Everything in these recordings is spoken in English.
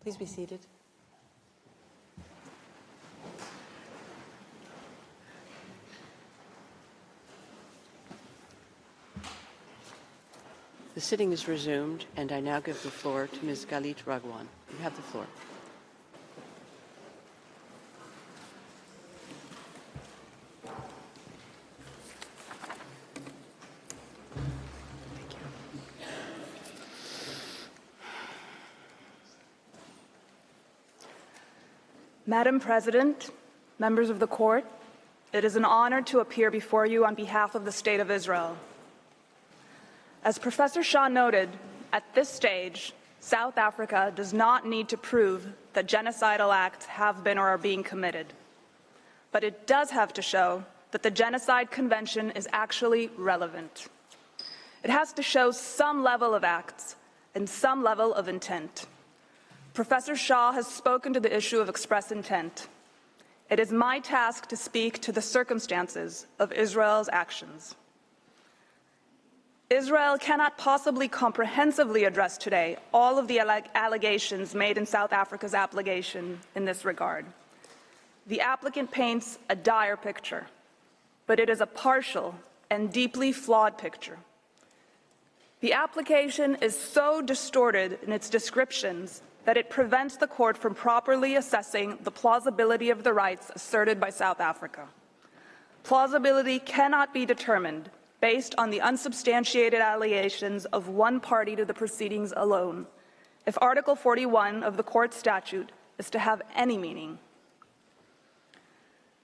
Please be seated. The sitting is resumed, and I now give the floor to Ms. Galit Ragwan. You have the floor. Madam President, members of the Court, it is an honor to appear before you on behalf of the State of Israel. As Professor Shah noted, at this stage, South Africa does not need to prove that genocidal acts have been or are being committed. But it does have to show that the Genocide Convention is actually relevant. It has to show some level of acts and some level of intent. Professor Shah has spoken to the issue of express intent. It is my task to speak to the circumstances of Israel's actions. Israel cannot possibly comprehensively address today all of the allegations made in South Africa's application in this regard. The applicant paints a dire picture, but it is a partial and deeply flawed picture. The application is so distorted in its descriptions that it prevents the court from properly assessing the plausibility of the rights asserted by South Africa. Plausibility cannot be determined based on the unsubstantiated allegations of one party to the proceedings alone, if Article 41 of the court statute is to have any meaning.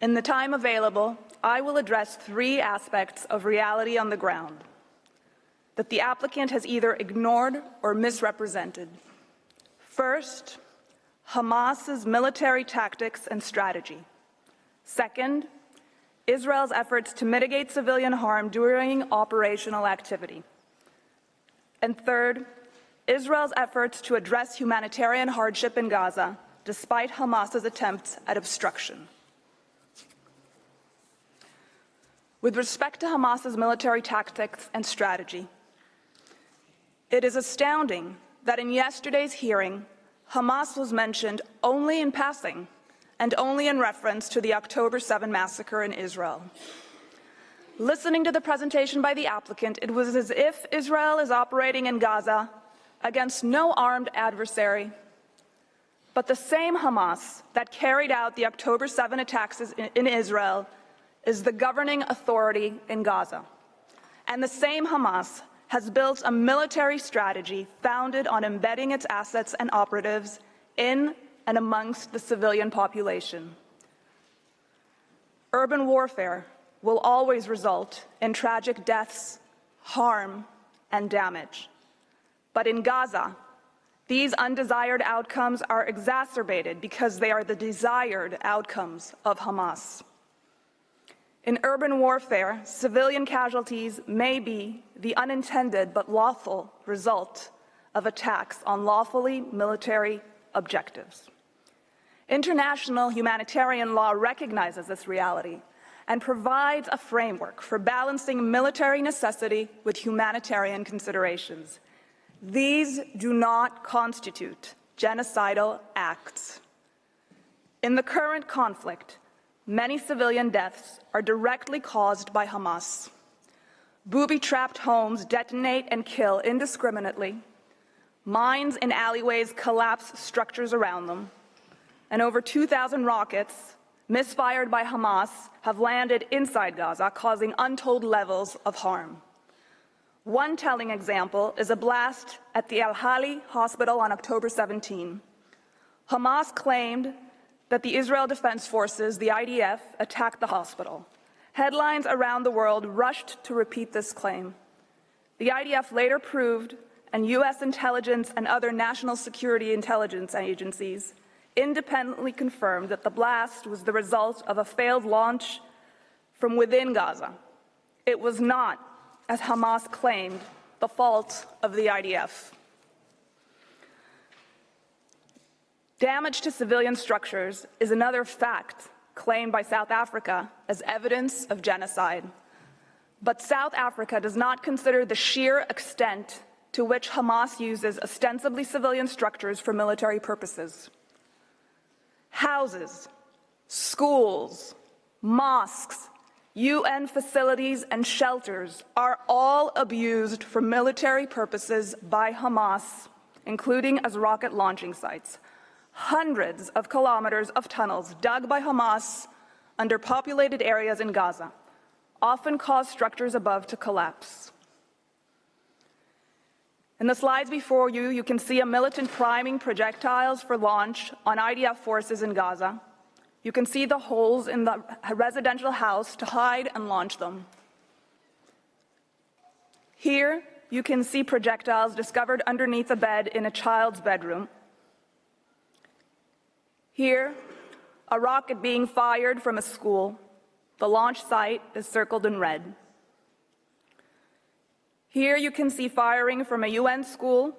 In the time available, I will address three aspects of reality on the ground that the applicant has either ignored or misrepresented. First, Hamas's military tactics and strategy. Second, Israel's efforts to mitigate civilian harm during operational activity. And third, Israel's efforts to address humanitarian hardship in Gaza, despite Hamas's attempts at obstruction. With respect to Hamas's military tactics and strategy, it is astounding that in yesterday's hearing, Hamas was mentioned only in passing and only in reference to the October 7 massacre in Israel. Listening to the presentation by the applicant, it was as if Israel is operating in Gaza against no armed adversary, but the same Hamas that carried out the October 7 attacks in Israel is the governing authority in Gaza. And the same Hamas has built a military strategy founded on embedding its assets and operatives in and amongst the civilian population. Urban warfare will always result in tragic deaths, harm, and damage. But in Gaza, these undesired outcomes are exacerbated because they are the desired outcomes of Hamas. In urban warfare, civilian casualties may be the unintended but lawful result of attacks on lawfully military objectives. International humanitarian law recognizes this reality and provides a framework for balancing military necessity with humanitarian considerations. These do not constitute genocidal acts. In the current conflict, many civilian deaths are directly caused by Hamas. Booby-trapped homes detonate and kill indiscriminately. Mines in alleyways collapse structures around them. And over 2,000 rockets, misfired by Hamas, have landed inside Gaza, causing untold levels of harm. One telling example is a blast at the Al-Hali hospital on October 17. Hamas claimed that the Israel Defense Forces, the IDF, attacked the hospital. Headlines around the world rushed to repeat this claim. The IDF later proved, and U.S. intelligence and other national security intelligence agencies independently confirmed that the blast was the result of a failed launch from within Gaza. It was not, as Hamas claimed, the fault of the IDF. Damage to civilian structures is another fact claimed by South Africa as evidence of genocide. But South Africa does not consider the sheer extent to which Hamas uses ostensibly civilian structures for military purposes. Houses, schools, mosques, UN facilities, and shelters are all abused for military purposes by Hamas, including as rocket launching sites. Hundreds of kilometers of tunnels dug by Hamas under populated areas in Gaza often cause structures above to collapse. In the slides before you, you can see a militant priming projectiles for launch on IDF forces in Gaza. You can see the holes in the residential house to hide and launch them. Here, you can see projectiles discovered underneath a bed in a child's bedroom. Here, a rocket being fired from a school. The launch site is circled in red. Here you can see firing from a UN school.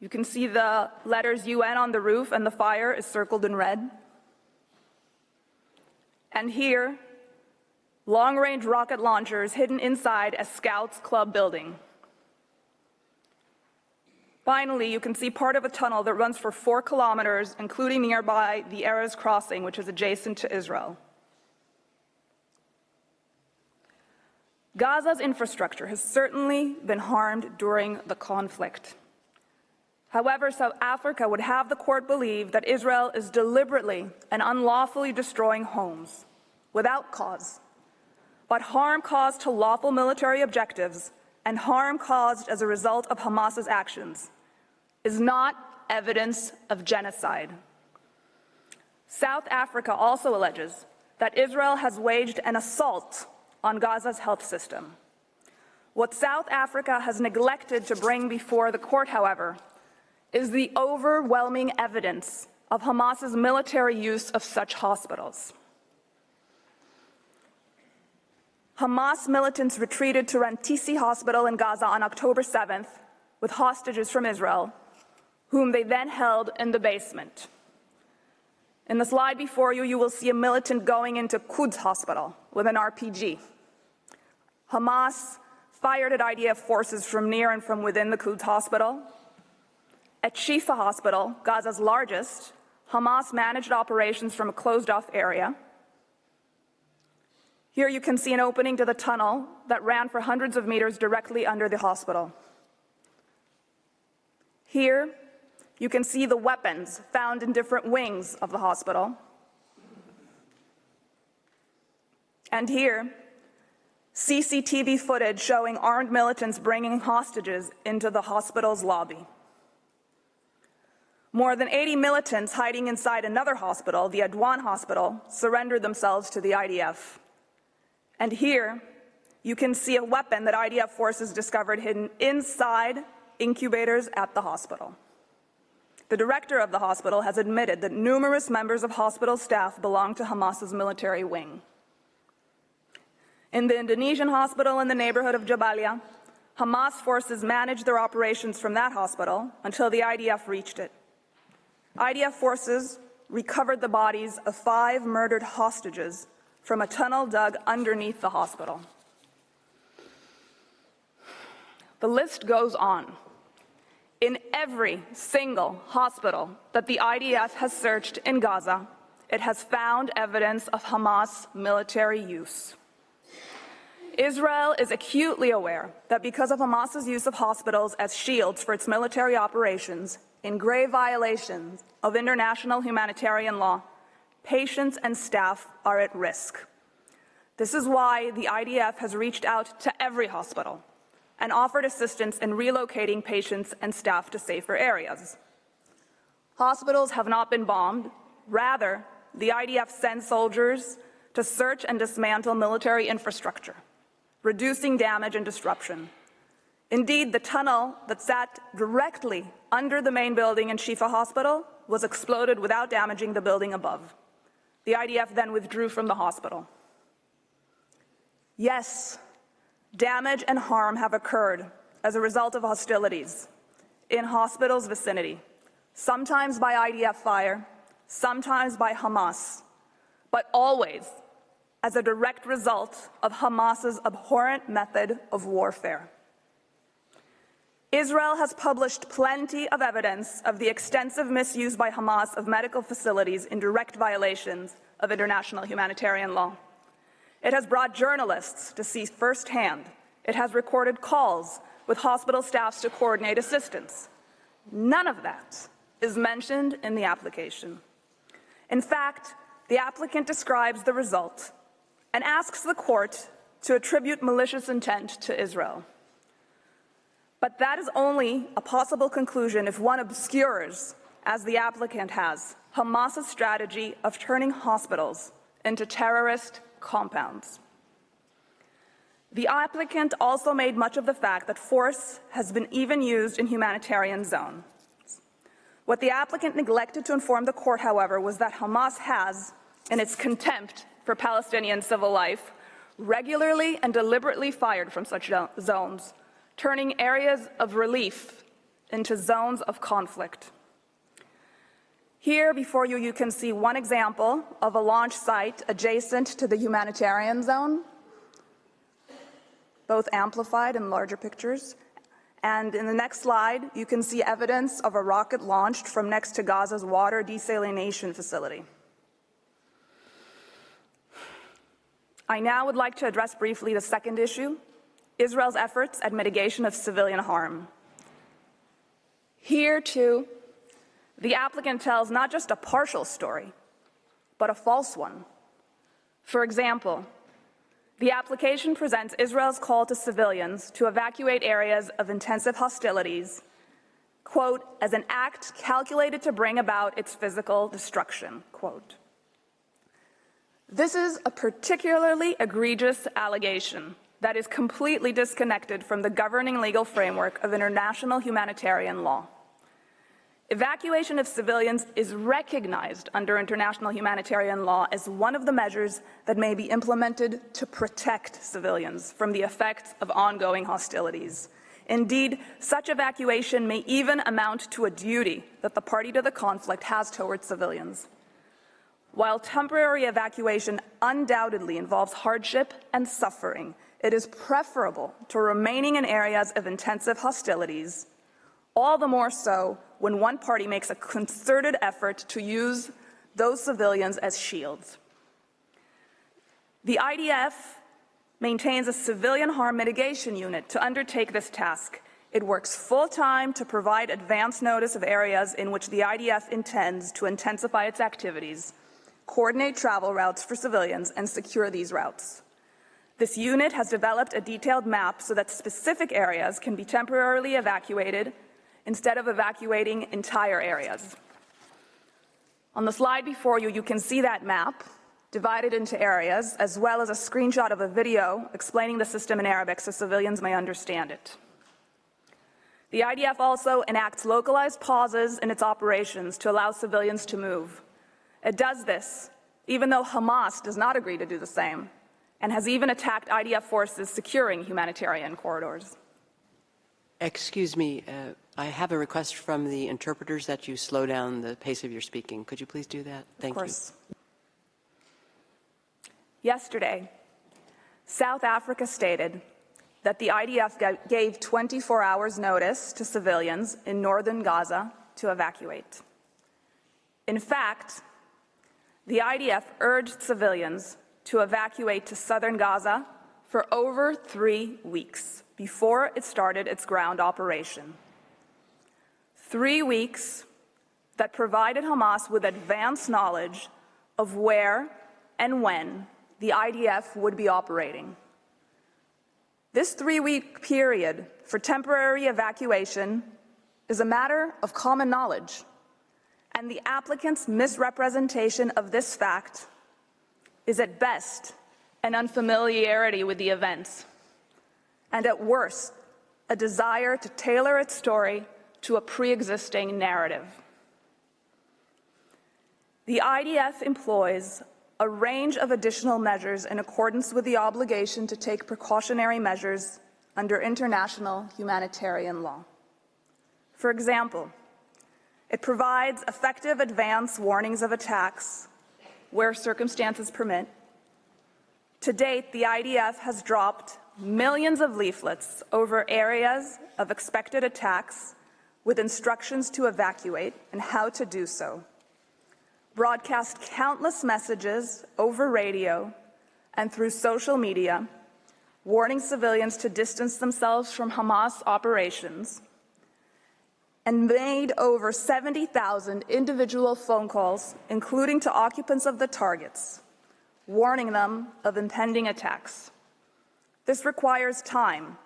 You can see the letters UN on the roof, and the fire is circled in red. And here, long-range rocket launchers hidden inside a Scouts Club building. Finally, you can see part of a tunnel that runs for 4 kilometers, including nearby the Erez crossing, which is adjacent to Israel. Gaza's infrastructure has certainly been harmed during the conflict. However, South Africa would have the court believe that Israel is deliberately and unlawfully destroying homes without cause, but harm caused to lawful military objectives and harm caused as a result of Hamas's actions is not evidence of genocide. South Africa also alleges that Israel has waged an assault on Gaza's health system. What South Africa has neglected to bring before the court, however, is the overwhelming evidence of Hamas's military use of such hospitals. Hamas militants retreated to Rantisi Hospital in Gaza on October 7th with hostages from Israel, whom they then held in the basement. In the slide before you, you will see a militant going into Quds Hospital with an RPG. Hamas fired at IDF forces from near and from within the Quds Hospital. At Shifa Hospital, Gaza's largest, Hamas managed operations from a closed-off area. Here you can see an opening to the tunnel that ran for hundreds of meters directly under the hospital. Here, you can see the weapons found in different wings of the hospital. And here, CCTV footage showing armed militants bringing hostages into the hospital's lobby. More than 80 militants hiding inside another hospital, the Adwan Hospital, surrendered themselves to the IDF. And here, you can see a weapon that IDF forces discovered hidden inside incubators at the hospital. The director of the hospital has admitted that numerous members of hospital staff belong to Hamas's military wing. In the Indonesian hospital in the neighborhood of Jabalia, Hamas forces managed their operations from that hospital until the IDF reached it. IDF forces recovered the bodies of 5 murdered hostages from a tunnel dug underneath the hospital. The list goes on. In every single hospital that the IDF has searched in Gaza, it has found evidence of Hamas military use. Israel is acutely aware that because of Hamas's use of hospitals as shields for its military operations, in grave violations of international humanitarian law, patients and staff are at risk. This is why the IDF has reached out to every hospital and offered assistance in relocating patients and staff to safer areas. Hospitals have not been bombed. Rather, the IDF sends soldiers to search and dismantle military infrastructure, reducing damage and disruption. Indeed, the tunnel that sat directly under the main building in Shifa Hospital was exploded without damaging the building above. The IDF then withdrew from the hospital. Yes, damage and harm have occurred as a result of hostilities in hospitals' vicinity, sometimes by IDF fire, sometimes by Hamas, but always as a direct result of Hamas's abhorrent method of warfare. Israel has published plenty of evidence of the extensive misuse by Hamas of medical facilities in direct violations of international humanitarian law. It has brought journalists to see firsthand. It has recorded calls with hospital staffs to coordinate assistance. None of that is mentioned in the application. In fact, the applicant describes the result and asks the court to attribute malicious intent to Israel. But that is only a possible conclusion if one obscures, as the applicant has, Hamas's strategy of turning hospitals into terrorist compounds. The applicant also made much of the fact that force has been even used in humanitarian zones. What the applicant neglected to inform the court, however, was that Hamas has, in its contempt for Palestinian civil life, regularly and deliberately fired from such zones, turning areas of relief into zones of conflict. Here before you, you can see one example of a launch site adjacent to the humanitarian zone, both amplified in larger pictures. And in the next slide, you can see evidence of a rocket launched from next to Gaza's water desalination facility. I now would like to address briefly the second issue, Israel's efforts at mitigation of civilian harm. Here, too, the applicant tells not just a partial story, but a false one. For example, the application presents Israel's call to civilians to evacuate areas of intensive hostilities, quote, as an act calculated to bring about its physical destruction, quote. This is a particularly egregious allegation that is completely disconnected from the governing legal framework of international humanitarian law. Evacuation of civilians is recognized under international humanitarian law as one of the measures that may be implemented to protect civilians from the effects of ongoing hostilities. Indeed, such evacuation may even amount to a duty that the party to the conflict has towards civilians. While temporary evacuation undoubtedly involves hardship and suffering, it is preferable to remaining in areas of intensive hostilities, all the more so when one party makes a concerted effort to use those civilians as shields. The IDF maintains a civilian harm mitigation unit to undertake this task. It works full-time to provide advance notice of areas in which the IDF intends to intensify its activities, coordinate travel routes for civilians, and secure these routes. This unit has developed a detailed map so that specific areas can be temporarily evacuated instead of evacuating entire areas. On the slide before you, you can see that map divided into areas, as well as a screenshot of a video explaining the system in Arabic so civilians may understand it. The IDF also enacts localized pauses in its operations to allow civilians to move. It does this even though Hamas does not agree to do the same, and has even attacked IDF forces securing humanitarian corridors. Excuse me, I have a request from the interpreters that you slow down the pace of your speaking. Could you please do that? Thank you. Of course. Yesterday, South Africa stated that the IDF gave 24 hours notice to civilians in northern Gaza to evacuate. In fact, the IDF urged civilians to evacuate to southern Gaza for over 3 weeks before it started its ground operation. 3 weeks that provided Hamas with advance knowledge of where and when the IDF would be operating. This 3-week period for temporary evacuation is a matter of common knowledge, and the applicant's misrepresentation of this fact is at best an unfamiliarity with the events, and at worst, a desire to tailor its story to a pre-existing narrative. The IDF employs a range of additional measures in accordance with the obligation to take precautionary measures under international humanitarian law. For example, it provides effective advance warnings of attacks where circumstances permit. To date, the IDF has dropped millions of leaflets over areas of expected attacks with instructions to evacuate and how to do so, broadcast countless messages over radio and through social media, warning civilians to distance themselves from Hamas operations, and made over 70,000 individual phone calls, including to occupants of the targets, warning them of impending attacks. This requires time,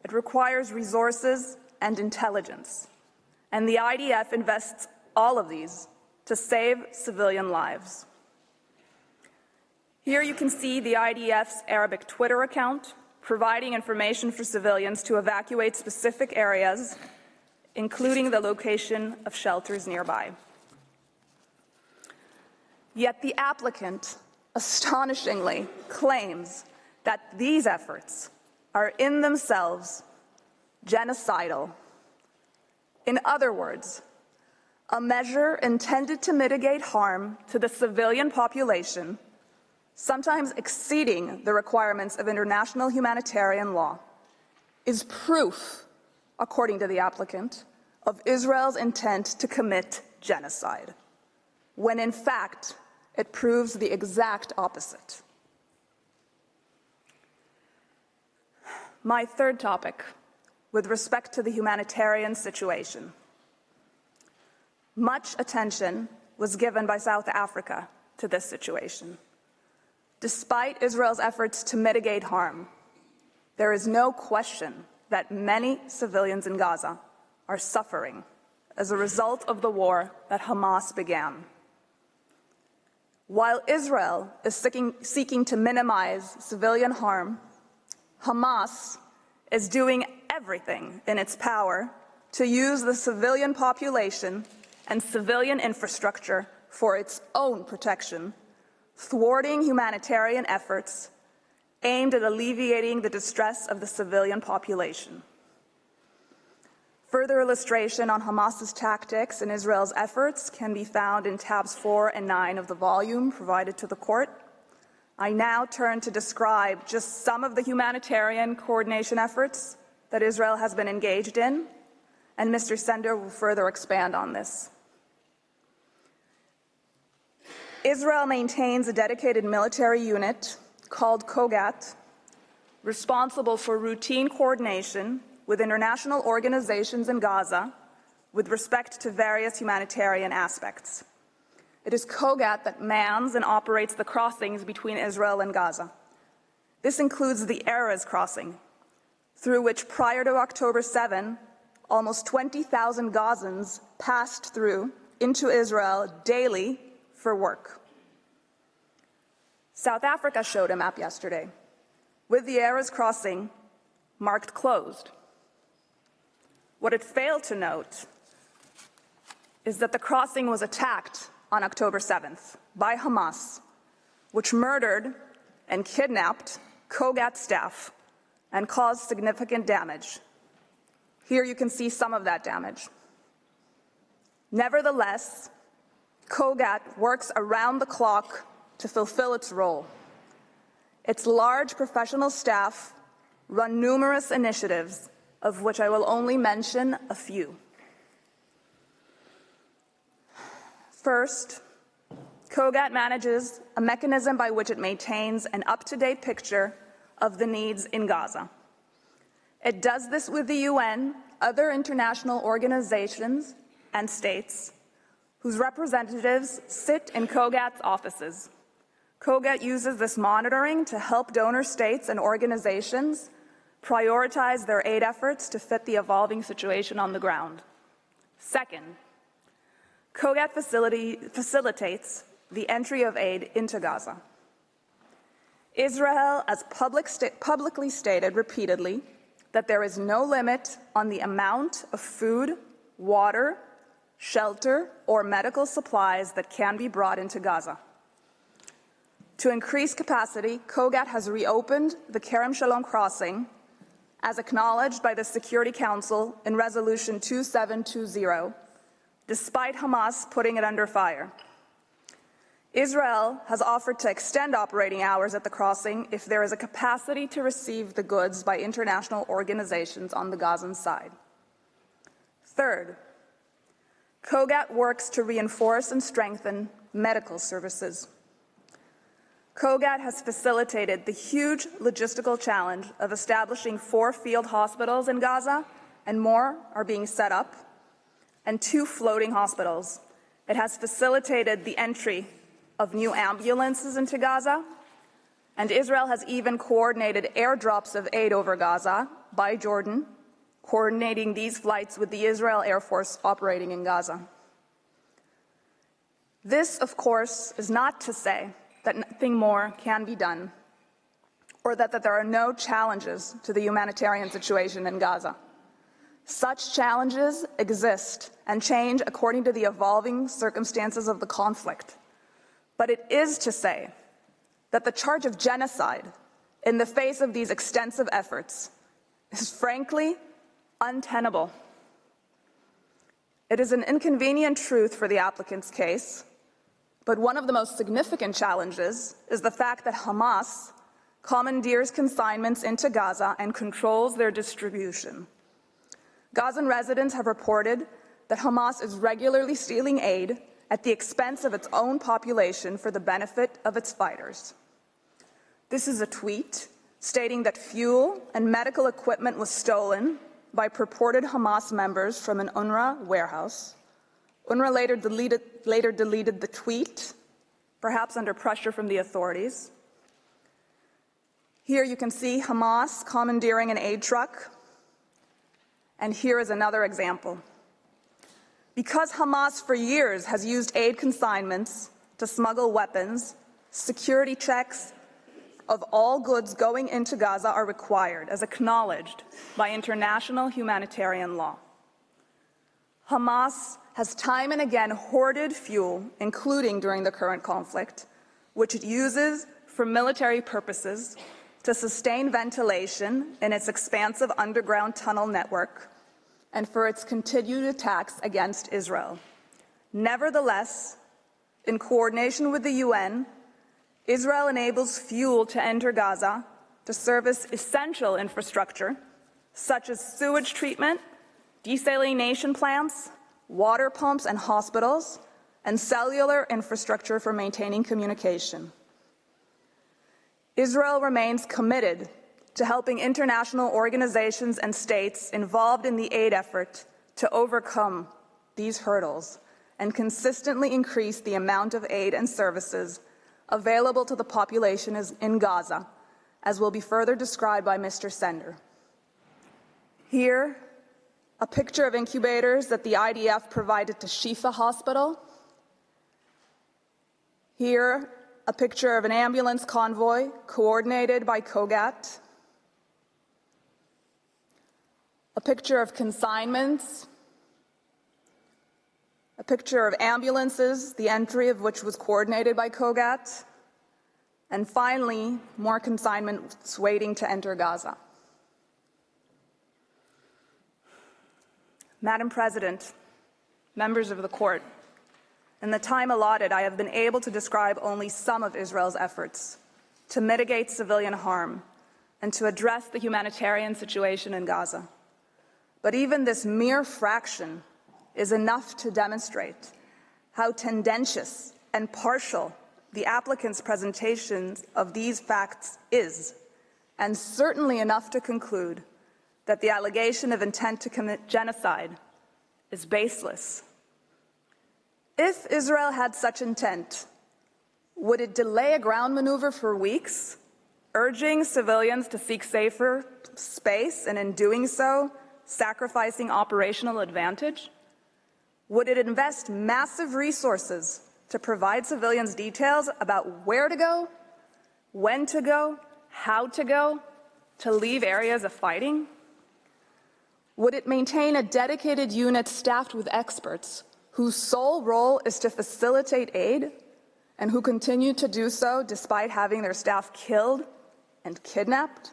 it requires resources and intelligence, and the IDF invests all of these to save civilian lives. Here you can see the IDF's Arabic Twitter account providing information for civilians to evacuate specific areas, including the location of shelters nearby. Yet the applicant astonishingly claims that these efforts are in themselves genocidal. In other words, a measure intended to mitigate harm to the civilian population, sometimes exceeding the requirements of international humanitarian law, is proof, according to the applicant, of Israel's intent to commit genocide, when in fact it proves the exact opposite. My third topic, with respect to the humanitarian situation. Much attention was given by South Africa to this situation. Despite Israel's efforts to mitigate harm, there is no question that many civilians in Gaza are suffering as a result of the war that Hamas began. While Israel is seeking to minimize civilian harm, Hamas is doing everything in its power to use the civilian population and civilian infrastructure for its own protection, thwarting humanitarian efforts aimed at alleviating the distress of the civilian population. Further illustration on Hamas's tactics and Israel's efforts can be found in tabs 4 and 9 of the volume provided to the court. I now turn to describe just some of the humanitarian coordination efforts that Israel has been engaged in, and Mr. Sender will further expand on this. Israel maintains a dedicated military unit called Kogat, responsible for routine coordination with international organizations in Gaza with respect to various humanitarian aspects. It is Kogat that mans and operates the crossings between Israel and Gaza. This includes the Erez crossing, through which prior to October 7, almost 20,000 Gazans passed through into Israel daily for work. South Africa showed a map yesterday, with the Erez crossing marked closed. What it failed to note is that the crossing was attacked on October 7th by Hamas, which murdered and kidnapped Kogat staff and caused significant damage. Here you can see some of that damage. Nevertheless, Kogat works around the clock to fulfill its role. Its large professional staff run numerous initiatives, of which I will only mention a few. First, Kogat manages a mechanism by which it maintains an up-to-date picture of the needs in Gaza. It does this with the UN, other international organizations, and states, whose representatives sit in Kogat's offices. Kogat uses this monitoring to help donor states and organizations prioritize their aid efforts to fit the evolving situation on the ground. Second, Kogat facilitates the entry of aid into Gaza. Israel has publicly stated repeatedly that there is no limit on the amount of food, water, shelter, or medical supplies that can be brought into Gaza. To increase capacity, Kogat has reopened the Kerem Shalom crossing, as acknowledged by the Security Council in Resolution 2720, despite Hamas putting it under fire. Israel has offered to extend operating hours at the crossing if there is a capacity to receive the goods by international organizations on the Gazan side. Third, COGAT works to reinforce and strengthen medical services. COGAT has facilitated the huge logistical challenge of establishing 4 field hospitals in Gaza, and more are being set up, and 2 floating hospitals. It has facilitated the entry of new ambulances into Gaza, and Israel has even coordinated airdrops of aid over Gaza by Jordan, coordinating these flights with the Israel Air Force operating in Gaza. This, of course, is not to say that nothing more can be done, or that there are no challenges to the humanitarian situation in Gaza. Such challenges exist and change according to the evolving circumstances of the conflict. But it is to say that the charge of genocide in the face of these extensive efforts is frankly untenable. It is an inconvenient truth for the applicant's case, but one of the most significant challenges is the fact that Hamas commandeers consignments into Gaza and controls their distribution. Gazan residents have reported that Hamas is regularly stealing aid at the expense of its own population for the benefit of its fighters. This is a tweet stating that fuel and medical equipment was stolen by purported Hamas members from an UNRWA warehouse. UNRWA later deleted the tweet, perhaps under pressure from the authorities. Here you can see Hamas commandeering an aid truck. And here is another example. Because Hamas for years has used aid consignments to smuggle weapons, security checks of all goods going into Gaza are required, as acknowledged by international humanitarian law. Hamas has time and again hoarded fuel, including during the current conflict, which it uses for military purposes to sustain ventilation in its expansive underground tunnel network, and for its continued attacks against Israel. Nevertheless, in coordination with the UN, Israel enables fuel to enter Gaza to service essential infrastructure, such as sewage treatment, desalination plants, water pumps and hospitals, and cellular infrastructure for maintaining communication. Israel remains committed to helping international organizations and states involved in the aid effort to overcome these hurdles and consistently increase the amount of aid and services available to the population in Gaza, as will be further described by Mr. Sender. Here, a picture of incubators that the IDF provided to Shifa Hospital. Here, a picture of an ambulance convoy coordinated by COGAT. A picture of consignments, a picture of ambulances, the entry of which was coordinated by COGAT, and finally, more consignments waiting to enter Gaza. Madam President, members of the court, in the time allotted, I have been able to describe only some of Israel's efforts to mitigate civilian harm and to address the humanitarian situation in Gaza. But even this mere fraction is enough to demonstrate how tendentious and partial the applicant's presentation of these facts is, and certainly enough to conclude that the allegation of intent to commit genocide is baseless. If Israel had such intent, would it delay a ground maneuver for weeks, urging civilians to seek safer space, and in doing so, sacrificing operational advantage? Would it invest massive resources to provide civilians details about where to go, when to go, how to go, to leave areas of fighting? Would it maintain a dedicated unit staffed with experts whose sole role is to facilitate aid and who continue to do so despite having their staff killed and kidnapped?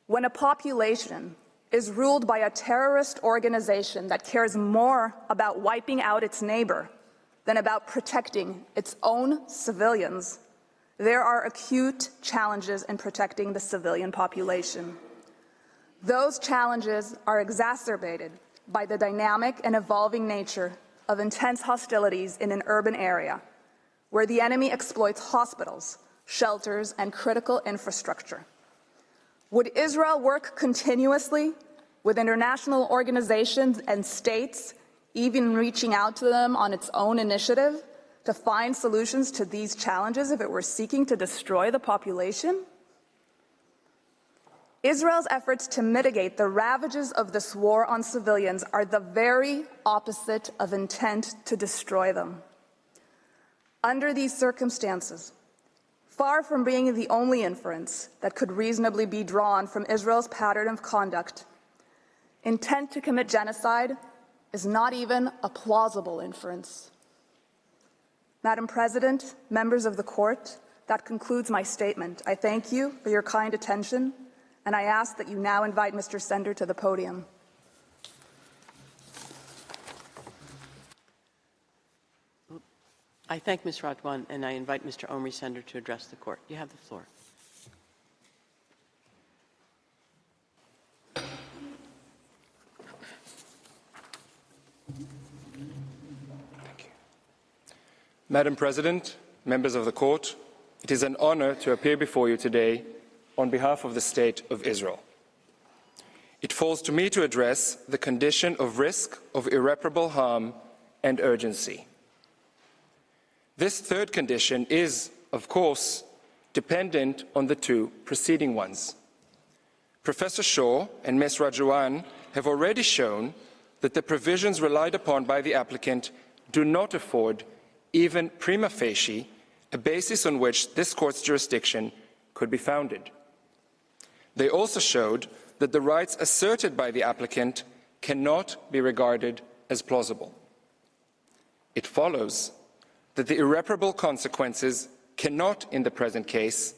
When a population is ruled by a terrorist organization that cares more about wiping out its neighbor than about protecting its own civilians, there are acute challenges in protecting the civilian population. Those challenges are exacerbated by the dynamic and evolving nature of intense hostilities in an urban area, where the enemy exploits hospitals, shelters, and critical infrastructure. Would Israel work continuously with international organizations and states, even reaching out to them on its own initiative, to find solutions to these challenges if it were seeking to destroy the population? Israel's efforts to mitigate the ravages of this war on civilians are the very opposite of intent to destroy them. Under these circumstances, far from being the only inference that could reasonably be drawn from Israel's pattern of conduct, intent to commit genocide is not even a plausible inference. Madam President, members of the Court, that concludes my statement. I thank you for your kind attention, and I ask that you now invite Mr. Sender to the podium. I thank Ms. Radwan, and I invite Mr. Omri Sender to address the Court. You have the floor. Madam President, members of the Court, it is an honor to appear before you today on behalf of the State of Israel. It falls to me to address the condition of risk of irreparable harm and urgency. This third condition is, of course, dependent on the two preceding ones. Professor Shaw and Ms. Radwan have already shown that the provisions relied upon by the applicant do not afford even prima facie, a basis on which this Court's jurisdiction could be founded. They also showed that the rights asserted by the applicant cannot be regarded as plausible. It follows that the irreparable consequences cannot, in the present case,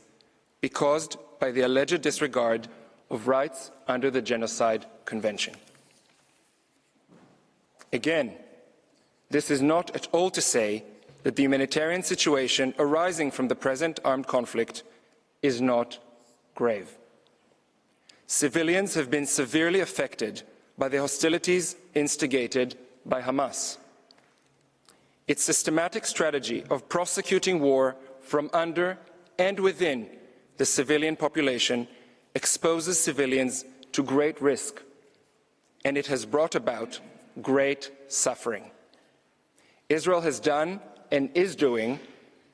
be caused by the alleged disregard of rights under the Genocide Convention. Again, this is not at all to say that the humanitarian situation arising from the present armed conflict is not grave. Civilians have been severely affected by the hostilities instigated by Hamas. Its systematic strategy of prosecuting war from under and within the civilian population exposes civilians to great risk, and it has brought about great suffering. Israel has done and is doing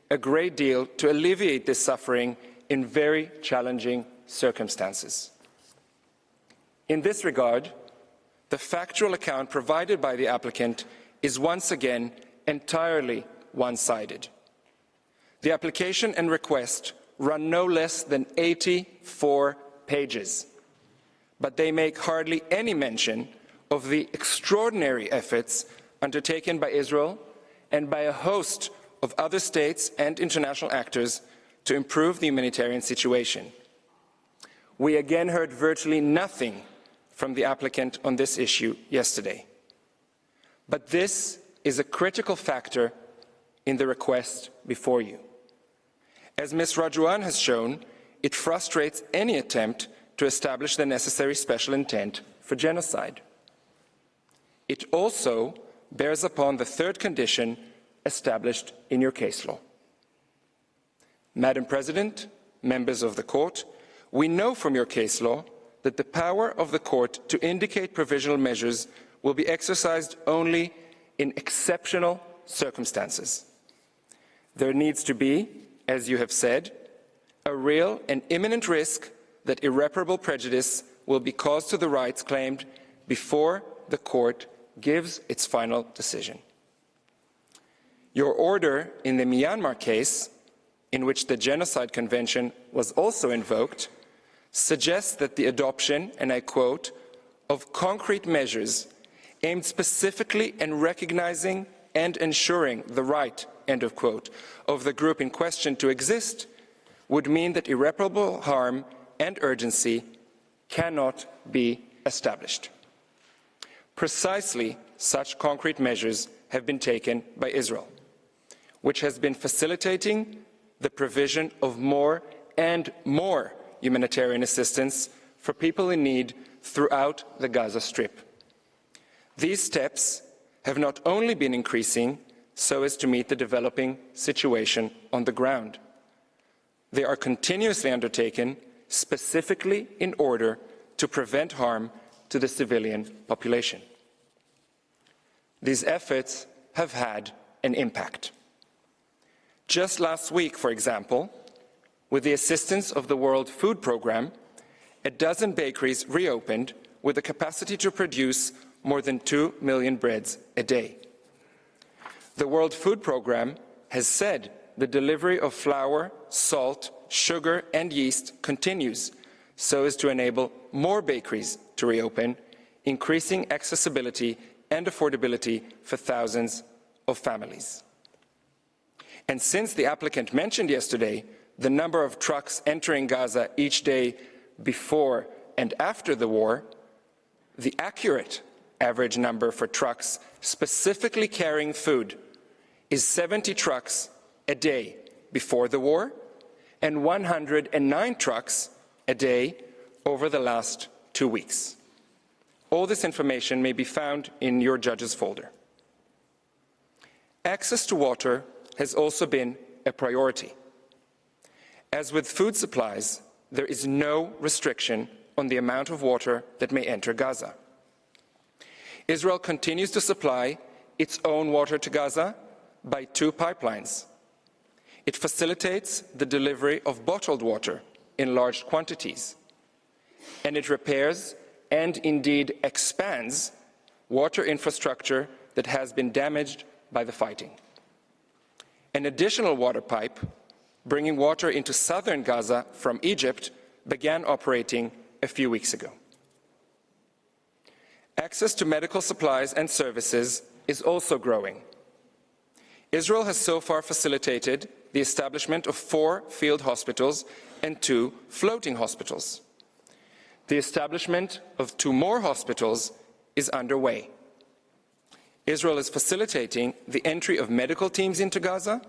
a great deal to alleviate this suffering in very challenging circumstances. In this regard, the factual account provided by the applicant is once again entirely one-sided. The application and request run no less than 84 pages, but they make hardly any mention of the extraordinary efforts undertaken by Israel and by a host of other states and international actors to improve the humanitarian situation. We again heard virtually nothing from the applicant on this issue yesterday. But this is a critical factor in the request before you. As Ms. Radwan has shown, it frustrates any attempt to establish the necessary special intent for genocide. It also bears upon the third condition established in your case law. Madam President, members of the Court, we know from your case law that the power of the Court to indicate provisional measures will be exercised only in exceptional circumstances. There needs to be, as you have said, a real and imminent risk that irreparable prejudice will be caused to the rights claimed before the Court gives its final decision. Your order in the Myanmar case, in which the Genocide Convention was also invoked, suggests that the adoption, and I quote, of concrete measures aimed specifically in recognizing and ensuring the right, end of quote, of the group in question to exist would mean that irreparable harm and urgency cannot be established. Precisely such concrete measures have been taken by Israel. which has been facilitating the provision of more and more humanitarian assistance for people in need throughout the Gaza Strip. These steps have not only been increasing so as to meet the developing situation on the ground. They are continuously undertaken specifically in order to prevent harm to the civilian population. These efforts have had an impact. Just last week, for example, with the assistance of the World Food Programme, a dozen bakeries reopened with the capacity to produce more than 2 million breads a day. The World Food Programme has said the delivery of flour, salt, sugar and yeast continues so as to enable more bakeries to reopen, increasing accessibility and affordability for thousands of families. And since the applicant mentioned yesterday the number of trucks entering Gaza each day before and after the war, the accurate average number for trucks specifically carrying food is 70 trucks a day before the war and 109 trucks a day over the last 2 weeks. All this information may be found in your judge's folder. Access to water has also been a priority. As with food supplies, there is no restriction on the amount of water that may enter Gaza. Israel continues to supply its own water to Gaza by 2 pipelines. It facilitates the delivery of bottled water in large quantities, and it repairs and indeed expands water infrastructure that has been damaged by the fighting. An additional water pipe bringing water into southern Gaza from Egypt began operating a few weeks ago. Access to medical supplies and services is also growing. Israel has so far facilitated the establishment of 4 field hospitals and 2 floating hospitals. The establishment of 2 more hospitals is underway. Israel is facilitating the entry of medical teams into Gaza,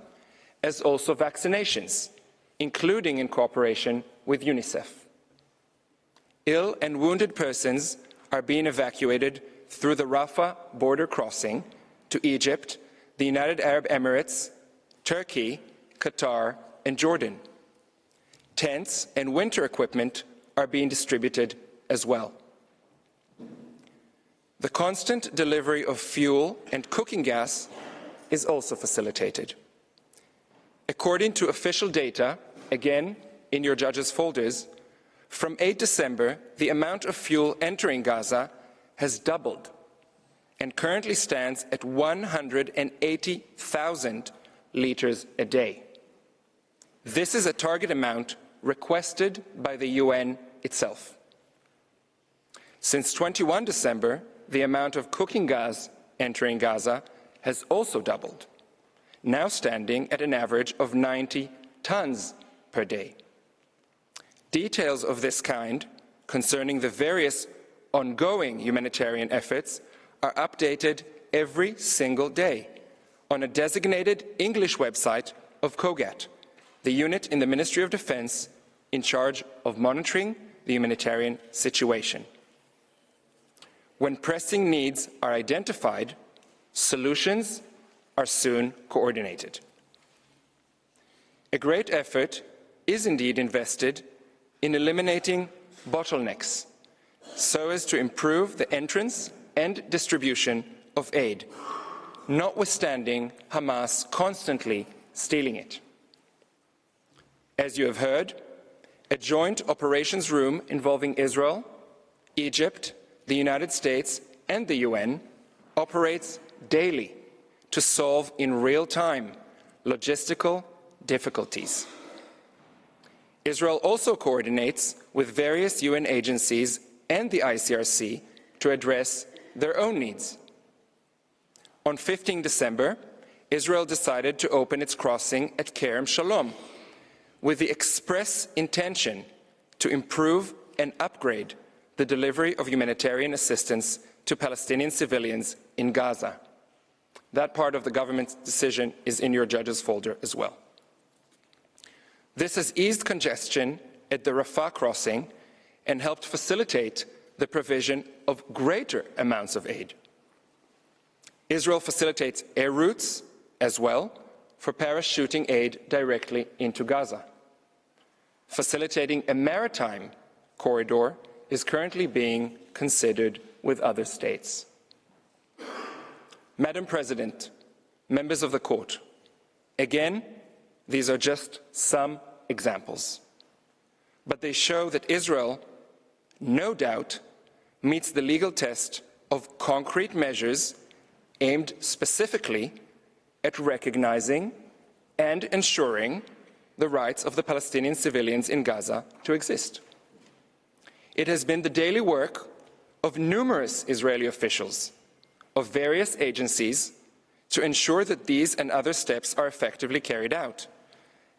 as also vaccinations, including in cooperation with UNICEF. Ill and wounded persons are being evacuated through the Rafah border crossing to Egypt, the United Arab Emirates, Turkey, Qatar, and Jordan. Tents and winter equipment are being distributed as well. The constant delivery of fuel and cooking gas is also facilitated. According to official data, again in your judges' folders, from 8 December, the amount of fuel entering Gaza has doubled and currently stands at 180,000 liters a day. This is a target amount requested by the UN itself. Since 21 December, the amount of cooking gas entering Gaza has also doubled, now standing at an average of 90 tons per day. Details of this kind concerning the various ongoing humanitarian efforts are updated every single day on a designated English website of COGAT, the unit in the Ministry of Defense in charge of monitoring the humanitarian situation. When pressing needs are identified, solutions are soon coordinated. A great effort is indeed invested in eliminating bottlenecks so as to improve the entrance and distribution of aid, notwithstanding Hamas constantly stealing it. As you have heard, a joint operations room involving Israel, Egypt, the United States, and the UN operates daily to solve in real time logistical difficulties. Israel also coordinates with various UN agencies and the ICRC to address their own needs. On 15 December, Israel decided to open its crossing at Kerem Shalom with the express intention to improve and upgrade the delivery of humanitarian assistance to Palestinian civilians in Gaza. That part of the government's decision is in your judge's folder as well. This has eased congestion at the Rafah crossing and helped facilitate the provision of greater amounts of aid. Israel facilitates air routes as well for parachuting aid directly into Gaza. Facilitating a maritime corridor is currently being considered with other states. Madam President, members of the court, again, these are just some examples, but they show that Israel, no doubt, meets the legal test of concrete measures aimed specifically at recognizing and ensuring the rights of the Palestinian civilians in Gaza to exist. It has been the daily work of numerous Israeli officials of various agencies to ensure that these and other steps are effectively carried out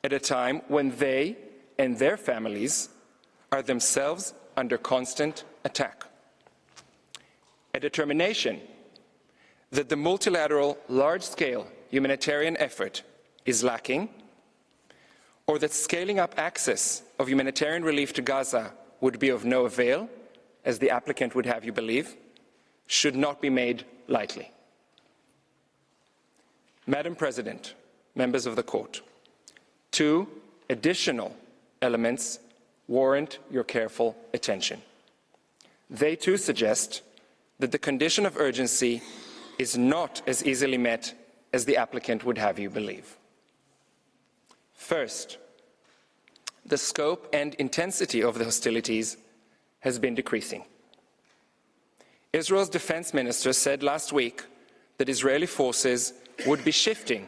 at a time when they and their families are themselves under constant attack. A determination that the multilateral, large-scale humanitarian effort is lacking, or that scaling up access of humanitarian relief to Gaza would be of no avail, as the applicant would have you believe, should not be made lightly. Madam President, members of the court, two additional elements warrant your careful attention. They too suggest that the condition of urgency is not as easily met as the applicant would have you believe. First, the scope and intensity of the hostilities has been decreasing. Israel's defense minister said last week that Israeli forces would be shifting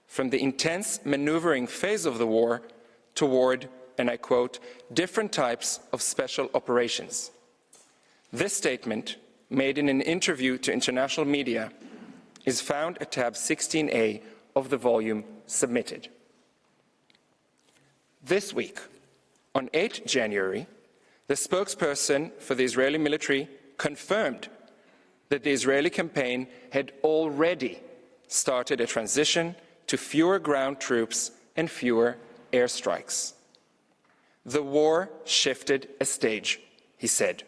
from the intense maneuvering phase of the war toward, and I quote, different types of special operations. This statement, made in an interview to international media, is found at tab 16A of the volume submitted. This week, on 8 January, the spokesperson for the Israeli military confirmed that the Israeli campaign had already started a transition to fewer ground troops and fewer airstrikes. The war shifted a stage, he said.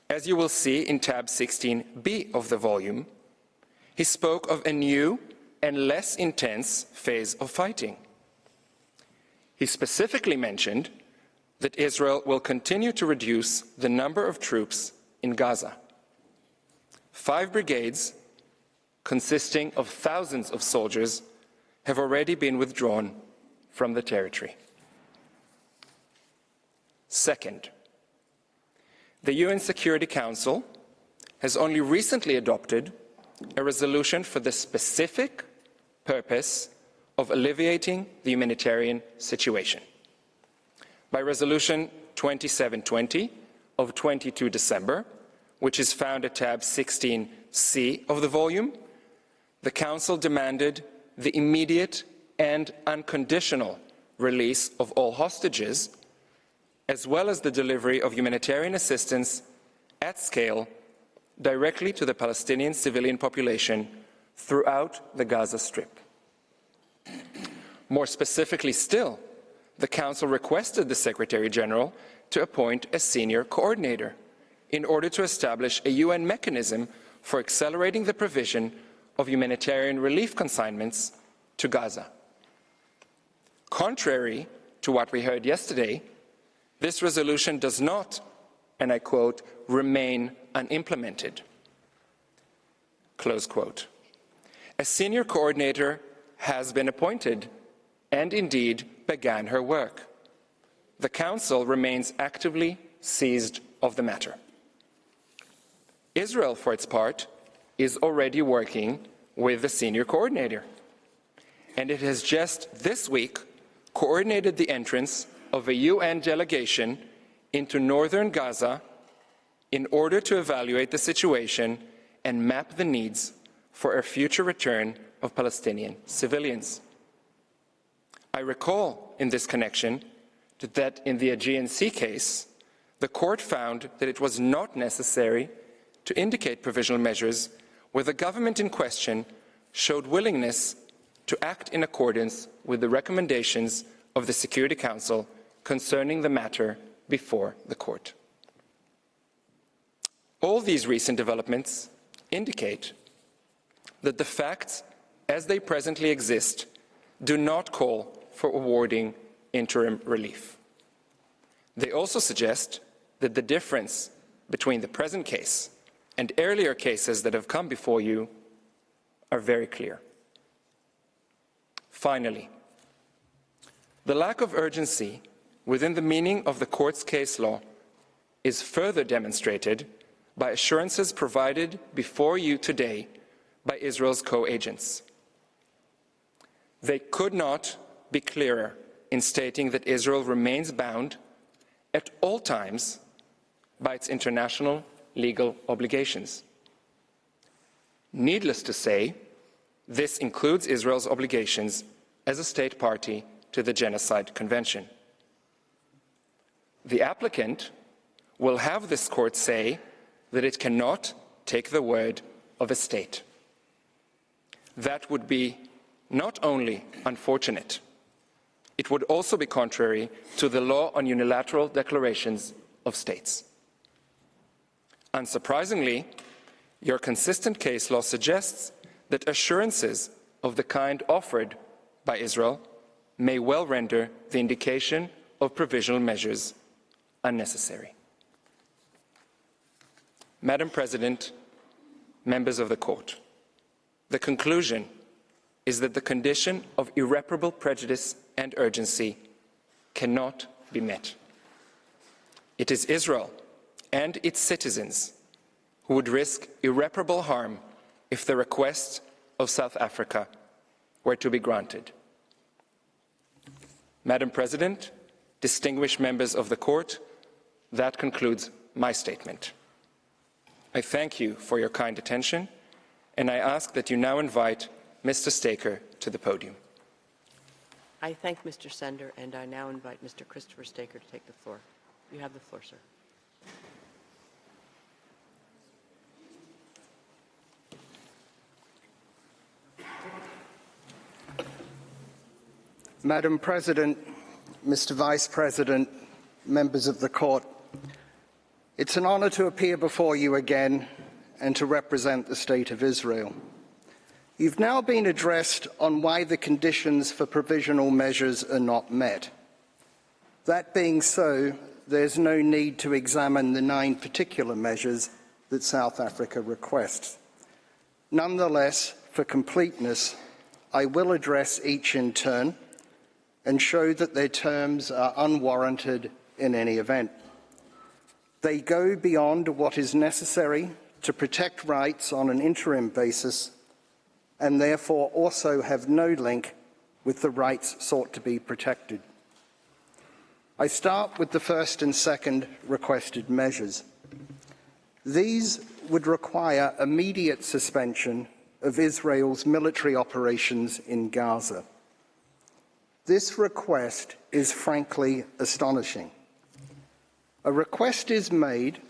As you will see in tab 16B of the volume, he spoke of a new and less intense phase of fighting. He specifically mentioned that Israel will continue to reduce the number of troops in Gaza. 5 brigades, consisting of thousands of soldiers, have already been withdrawn from the territory. Second, the UN Security Council has only recently adopted a resolution for the specific purpose of alleviating the humanitarian situation. By Resolution 2720 of 22 December, which is found at tab 16C of the volume, the Council demanded the immediate and unconditional release of all hostages, as well as the delivery of humanitarian assistance at scale directly to the Palestinian civilian population throughout the Gaza Strip. More specifically still, the Council requested the Secretary General to appoint a senior coordinator in order to establish a UN mechanism for accelerating the provision of humanitarian relief consignments to Gaza. Contrary to what we heard yesterday, this resolution does not, and I quote, remain unimplemented. Close quote. A senior coordinator has been appointed and indeed began her work. The Council remains actively seized of the matter. Israel, for its part, is already working with the senior coordinator, and it has just this week coordinated the entrance of a UN delegation into northern Gaza in order to evaluate the situation and map the needs for a future return of Palestinian civilians. I recall in this connection that in the Aegean Sea case, the court found that it was not necessary to indicate provisional measures where the government in question showed willingness to act in accordance with the recommendations of the Security Council concerning the matter before the court. All these recent developments indicate that the facts as they presently exist do not call for awarding interim relief. They also suggest that the difference between the present case and earlier cases that have come before you are very clear. Finally, the lack of urgency within the meaning of the court's case law is further demonstrated by assurances provided before you today by Israel's co-agents. They could not be clearer in stating that Israel remains bound at all times by its international legal obligations. Needless to say, this includes Israel's obligations as a state party to the Genocide Convention. The applicant will have this court say that it cannot take the word of a state. That would be not only unfortunate, it would also be contrary to the law on unilateral declarations of states. Unsurprisingly, your consistent case law suggests that assurances of the kind offered by Israel may well render the indication of provisional measures unnecessary. Madam President, members of the court, the conclusion is that the condition of irreparable prejudice and urgency cannot be met. It is Israel and its citizens who would risk irreparable harm if the request of South Africa were to be granted. Madam President, distinguished members of the court, that concludes my statement. I thank you for your kind attention, and I ask that you now invite Mr. Staker to the podium. I thank Mr. Sender, and I now invite Mr. Christopher Staker to take the floor. You have the floor, sir. Madam President, Mr. Vice President, members of the court, it's an honor to appear before you again and to represent the State of Israel. You've now been addressed on why the conditions for provisional measures are not met. That being so, there's no need to examine the 9 particular measures that South Africa requests. Nonetheless, for completeness, I will address each in turn and show that their terms are unwarranted in any event. They go beyond what is necessary to protect rights on an interim basis and therefore also have no link with the rights sought to be protected. I start with the first and second requested measures. These would require immediate suspension of Israel's military operations in Gaza. This request is frankly astonishing. A request is made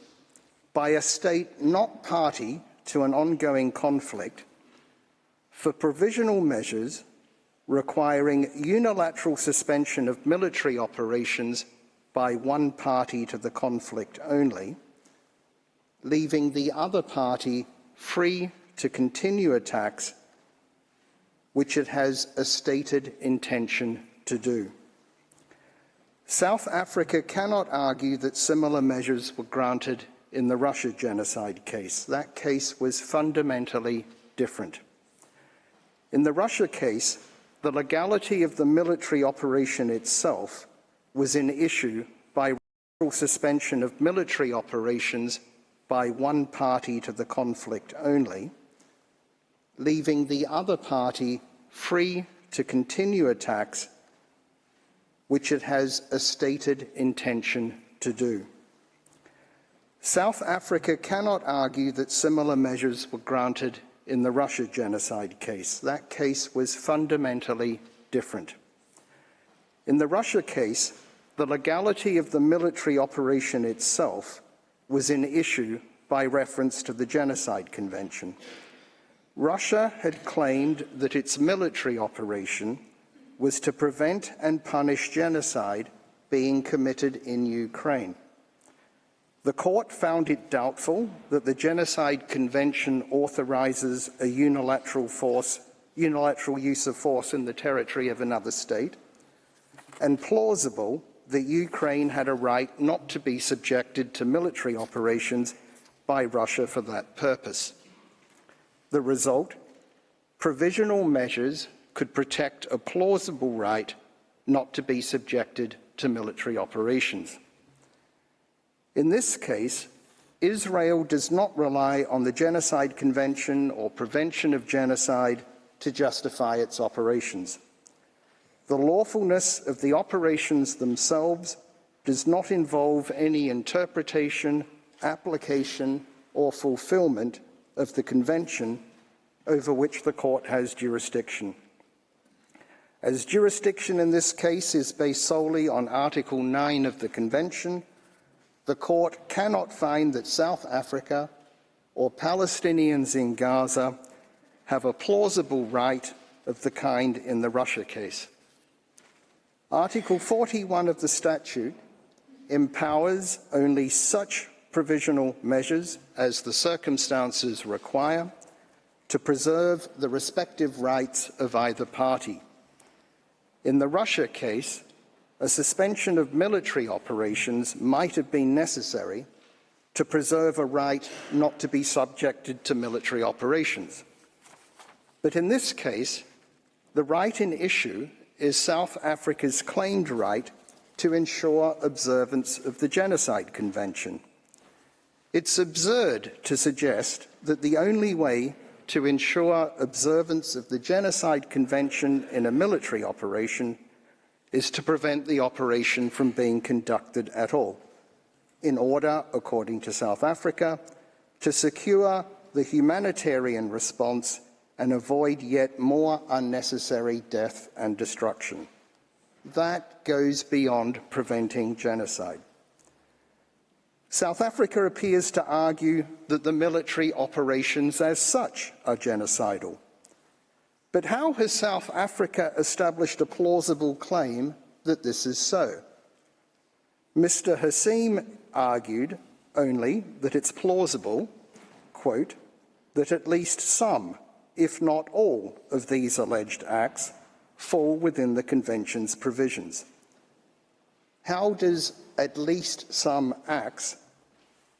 by a state not party to an ongoing conflict for provisional measures requiring unilateral suspension of military operations by one party to the conflict only, leaving the other party free to continue attacks which it has a stated intention to do. South Africa cannot argue that similar measures were granted in the Russia genocide case. That case was fundamentally different. In the Russia case, the legality of the military operation itself was in issue by suspension of military operations by one party to the conflict only, leaving the other party free to continue attacks which it has a stated intention to do. South Africa cannot argue that similar measures were granted in the Russia genocide case. That case was fundamentally different. In the Russia case, the legality of the military operation itself was in issue by reference to the Genocide Convention. Russia had claimed that its military operation was to prevent and punish genocide being committed in Ukraine. The court found it doubtful that the Genocide Convention authorizes a unilateral use of force in the territory of another state, and plausible that Ukraine had a right not to be subjected to military operations by Russia for that purpose. The result: provisional measures could protect a plausible right not to be subjected to military operations. In this case, Israel does not rely on the Genocide Convention or prevention of genocide to justify its operations. The lawfulness of the operations themselves does not involve any interpretation, application, or fulfillment of the Convention over which the court has jurisdiction. As jurisdiction in this case is based solely on Article 9 of the Convention, the court cannot find that South Africa or Palestinians in Gaza have a plausible right of the kind in the Russia case. Article 41 of the statute empowers only such provisional measures as the circumstances require to preserve the respective rights of either party. In the Russia case, a suspension of military operations might have been necessary to preserve a right not to be subjected to military operations. But in this case, the right in issue is South Africa's claimed right to ensure observance of the Genocide Convention. It's absurd to suggest that the only way to ensure observance of the Genocide Convention in a military operation is to prevent the operation from being conducted at all, in order, according to South Africa, to secure the humanitarian response and avoid yet more unnecessary death and destruction. That goes beyond preventing genocide. South Africa appears to argue that the military operations as such are genocidal. But how has South Africa established a plausible claim that this is so? Mr. Hassim argued only that it's plausible, quote, that at least some, if not all, of these alleged acts fall within the Convention's provisions. How does at least some acts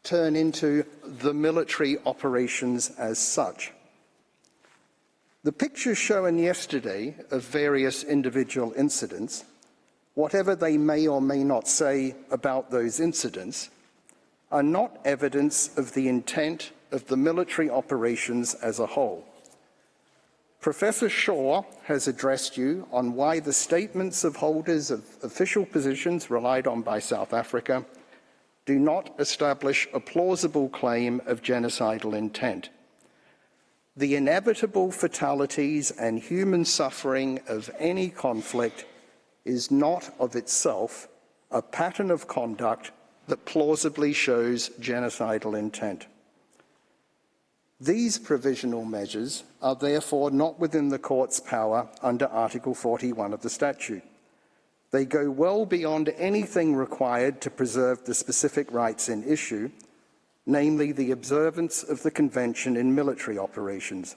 turn into the military operations as such? The pictures shown yesterday of various individual incidents, whatever they may or may not say about those incidents, are not evidence of the intent of the military operations as a whole. Professor Shaw has addressed you on why the statements of holders of official positions relied on by South Africa do not establish a plausible claim of genocidal intent. The inevitable fatalities and human suffering of any conflict is not of itself a pattern of conduct that plausibly shows genocidal intent. These provisional measures are therefore not within the court's power under Article 41 of the statute. They go well beyond anything required to preserve the specific rights in issue, namely the observance of the Convention in military operations.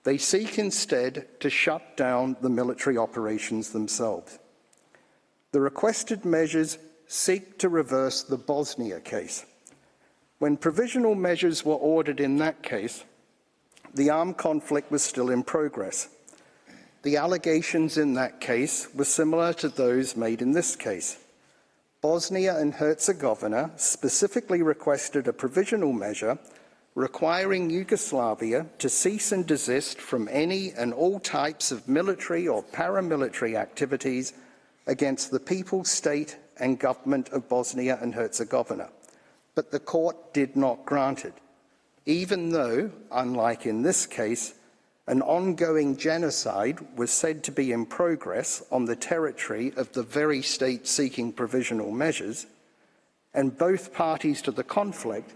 They seek instead to shut down the military operations themselves. The requested measures seek to reverse the Bosnia case. When provisional measures were ordered in that case, the armed conflict was still in progress. The allegations in that case were similar to those made in this case. Bosnia and Herzegovina specifically requested a provisional measure requiring Yugoslavia to cease and desist from any and all types of military or paramilitary activities against the people, state, and government of Bosnia and Herzegovina. But the court did not grant it, even though, unlike in this case, an ongoing genocide was said to be in progress on the territory of the very state seeking provisional measures, and both parties to the conflict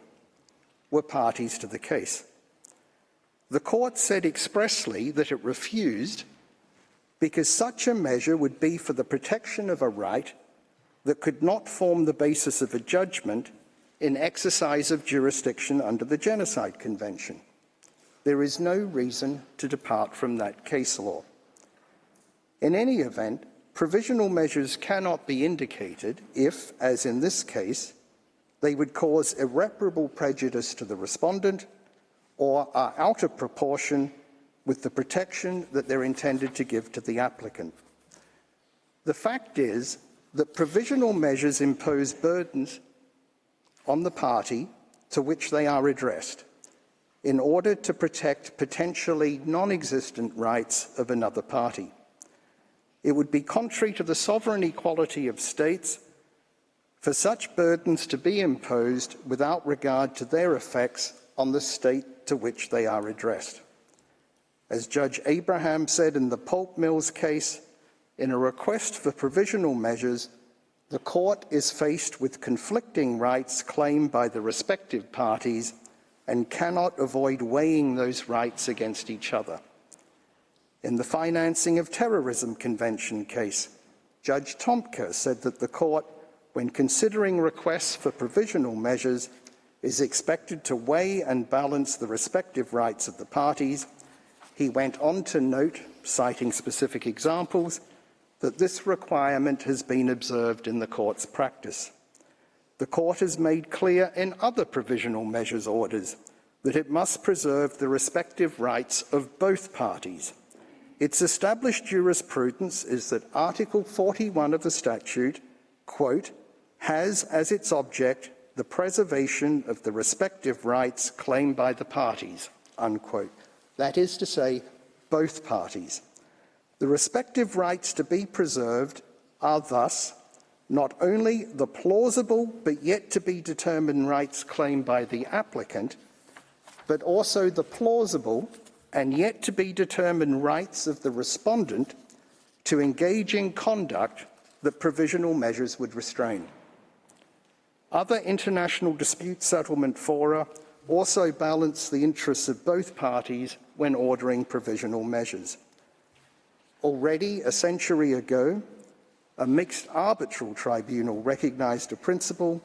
were parties to the case. the court said expressly that it refused because such a measure would be for the protection of a right that could not form the basis of a judgment in exercise of jurisdiction under the Genocide Convention. There is no reason to depart from that case law. In any event, provisional measures cannot be indicated if, as in this case, they would cause irreparable prejudice to the respondent or are out of proportion with the protection that they're intended to give to the applicant. The fact is that provisional measures impose burdens on the party to which they are addressed in order to protect potentially non-existent rights of another party. It would be contrary to the sovereign equality of states for such burdens to be imposed without regard to their effects on the state to which they are addressed. As Judge Abraham said in the Pulp Mills case, in a request for provisional measures, the court is faced with conflicting rights claimed by the respective parties and cannot avoid weighing those rights against each other. In the Financing of Terrorism Convention case, Judge Tomka said that the court, when considering requests for provisional measures, is expected to weigh and balance the respective rights of the parties. He went on to note, citing specific examples, that this requirement has been observed in the court's practice. The court has made clear in other provisional measures orders that it must preserve the respective rights of both parties. Its established jurisprudence is that Article 41 of the statute, quote, has as its object the preservation of the respective rights claimed by the parties, unquote. That is to say, both parties. The respective rights to be preserved are thus not only the plausible but yet to be determined rights claimed by the applicant, but also the plausible and yet to be determined rights of the respondent to engage in conduct that provisional measures would restrain. Other international dispute settlement fora also balance the interests of both parties when ordering provisional measures. Already a century ago, a mixed arbitral tribunal recognized a principle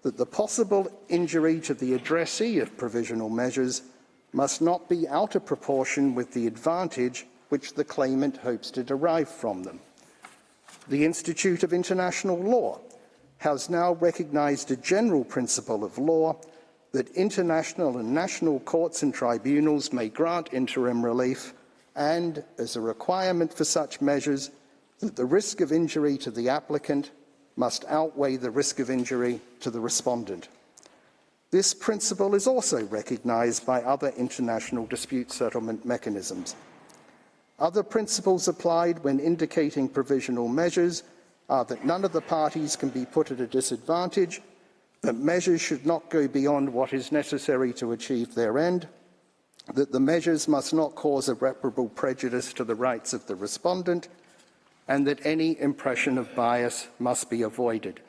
that the possible injury to the addressee of provisional measures must not be out of proportion with the advantage which the claimant hopes to derive from them. The Institute of International Law has now recognized a general principle of law that international and national courts and tribunals may grant interim relief and, as a requirement for such measures, that the risk of injury to the applicant must outweigh the risk of injury to the respondent. This principle is also recognized by other international dispute settlement mechanisms. Other principles applied when indicating provisional measures are that none of the parties can be put at a disadvantage, that measures should not go beyond what is necessary to achieve their end, that the measures must not cause irreparable prejudice to the rights of the respondent, and that any impression of bias must be avoided.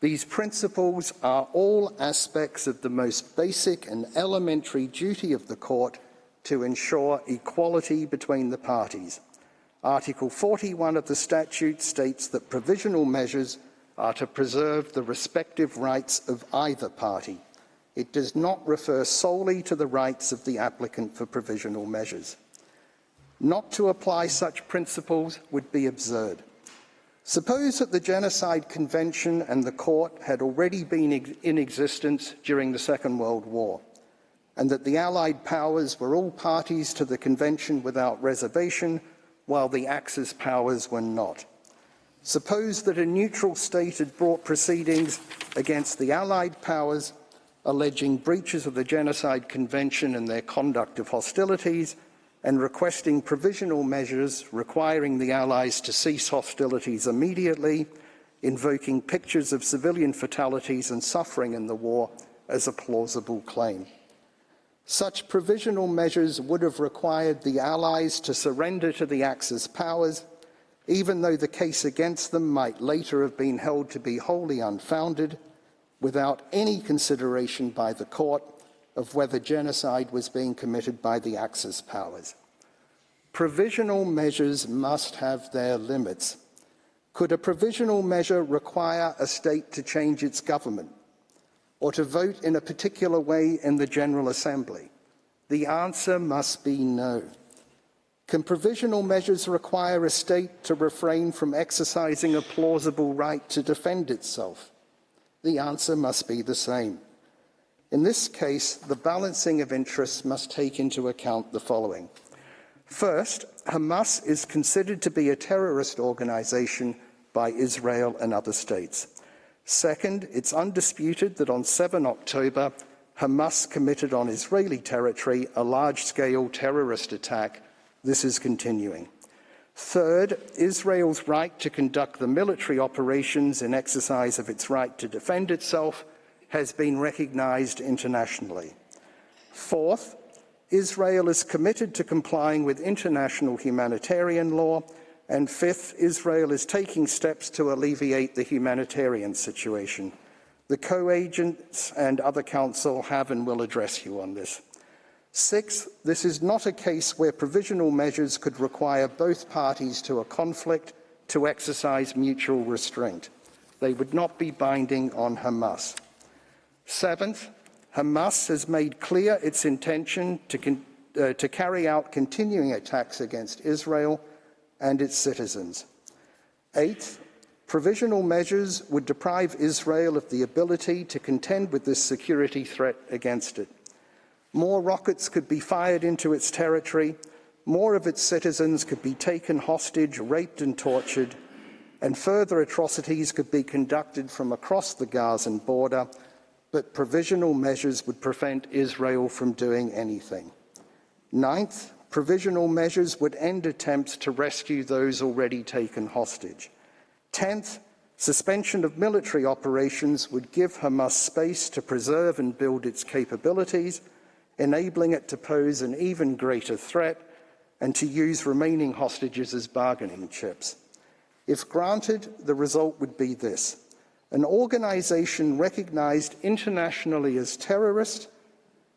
These principles are all aspects of the most basic and elementary duty of the court to ensure equality between the parties. Article 41 of the statute states that provisional measures are to preserve the respective rights of either party. It does not refer solely to the rights of the applicant for provisional measures. Not to apply such principles would be absurd. Suppose that the Genocide Convention and the court had already been in existence during the Second World War, and that the Allied powers were all parties to the convention without reservation, while the Axis powers were not. Suppose that a neutral state had brought proceedings against the Allied powers, alleging breaches of the Genocide Convention and their conduct of hostilities, and requesting provisional measures requiring the Allies to cease hostilities immediately, invoking pictures of civilian fatalities and suffering in the war as a plausible claim. Such provisional measures would have required the Allies to surrender to the Axis powers, even though the case against them might later have been held to be wholly unfounded, without any consideration by the court of whether genocide was being committed by the Axis powers. Provisional measures must have their limits. Could a provisional measure require a state to change its government or to vote in a particular way in the General Assembly? The answer must be no. Can provisional measures require a state to refrain from exercising a plausible right to defend itself? The answer must be the same. In this case, the balancing of interests must take into account the following. First, Hamas is considered to be a terrorist organization by Israel and other states. Second, it's undisputed that on 7 October, Hamas committed on Israeli territory a large-scale terrorist attack. This is continuing. Third, Israel's right to conduct the military operations in exercise of its right to defend itself has been recognized internationally. Fourth, Israel is committed to complying with international humanitarian law. And fifth, Israel is taking steps to alleviate the humanitarian situation. The co-agents and other counsel have and will address you on this. Sixth, this is not a case where provisional measures could require both parties to a conflict to exercise mutual restraint. They would not be binding on Hamas. Seventh, Hamas has made clear its intention to carry out continuing attacks against Israel and its citizens. Eighth, provisional measures would deprive Israel of the ability to contend with this security threat against it. More rockets could be fired into its territory, more of its citizens could be taken hostage, raped and tortured, and further atrocities could be conducted from across the Gazan border, but provisional measures would prevent Israel from doing anything. Ninth, provisional measures would end attempts to rescue those already taken hostage. 10th, suspension of military operations would give Hamas space to preserve and build its capabilities, enabling it to pose an even greater threat and to use remaining hostages as bargaining chips. If granted, the result would be this: an organization recognized internationally as terrorist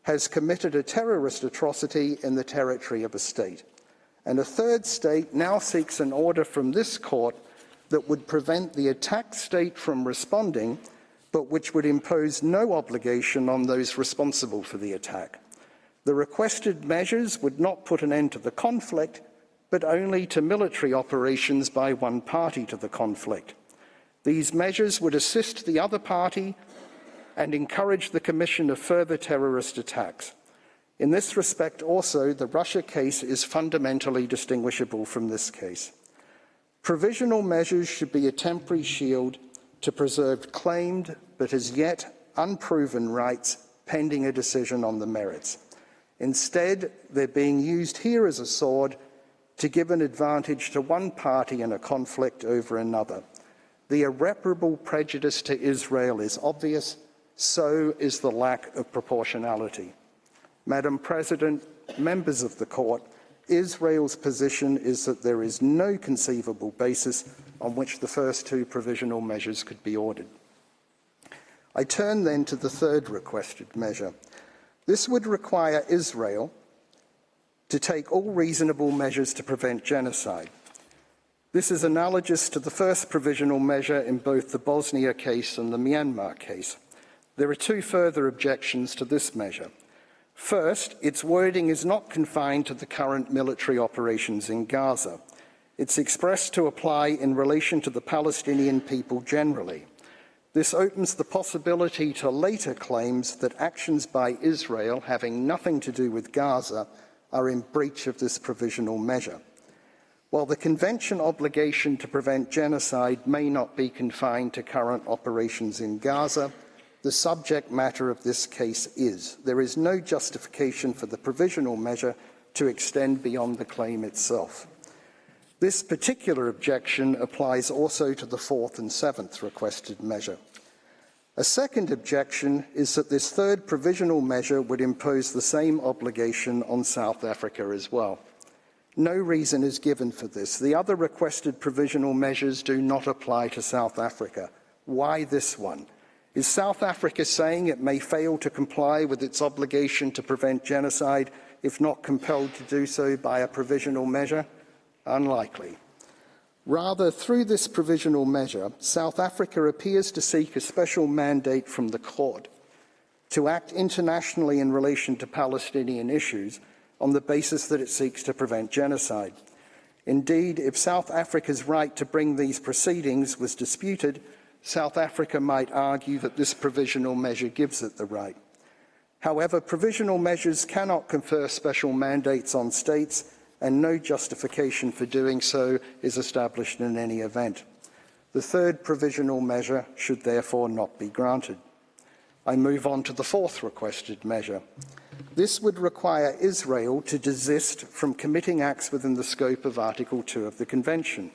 has committed a terrorist atrocity in the territory of a state, and a third state now seeks an order from this court that would prevent the attacked state from responding, but which would impose no obligation on those responsible for the attack. The requested measures would not put an end to the conflict, but only to military operations by one party to the conflict. These measures would assist the other party and encourage the commission of further terrorist attacks. In this respect also, the Russia case is fundamentally distinguishable from this case. Provisional measures should be a temporary shield to preserve claimed but as yet unproven rights pending a decision on the merits. Instead, they're being used here as a sword to give an advantage to one party in a conflict over another. The irreparable prejudice to Israel is obvious, so is the lack of proportionality. Madam President, members of the court, Israel's position is that there is no conceivable basis on which the first two provisional measures could be ordered. I turn then to the third requested measure. This would require Israel to take all reasonable measures to prevent genocide. This is analogous to the first provisional measure in both the Bosnia case and the Myanmar case. There are two further objections to this measure. First, its wording is not confined to the current military operations in Gaza. It's expressed to apply in relation to the Palestinian people generally. This opens the possibility to later claims that actions by Israel having nothing to do with Gaza are in breach of this provisional measure. While the Convention obligation to prevent genocide may not be confined to current operations in Gaza, the subject matter of this case is. There is no justification for the provisional measure to extend beyond the claim itself. This particular objection applies also to the fourth and seventh requested measure. A second objection is that this third provisional measure would impose the same obligation on South Africa as well. No reason is given for this. The other requested provisional measures do not apply to South Africa. Why this one? Is South Africa saying it may fail to comply with its obligation to prevent genocide if not compelled to do so by a provisional measure? Unlikely. Rather, through this provisional measure, South Africa appears to seek a special mandate from the court to act internationally in relation to Palestinian issues on the basis that it seeks to prevent genocide. Indeed, if South Africa's right to bring these proceedings was disputed, South Africa might argue that this provisional measure gives it the right. However, provisional measures cannot confer special mandates on states, and no justification for doing so is established in any event. The third provisional measure should therefore not be granted. I move on to the fourth requested measure. This would require Israel to desist from committing acts within the scope of Article 2 of the Convention.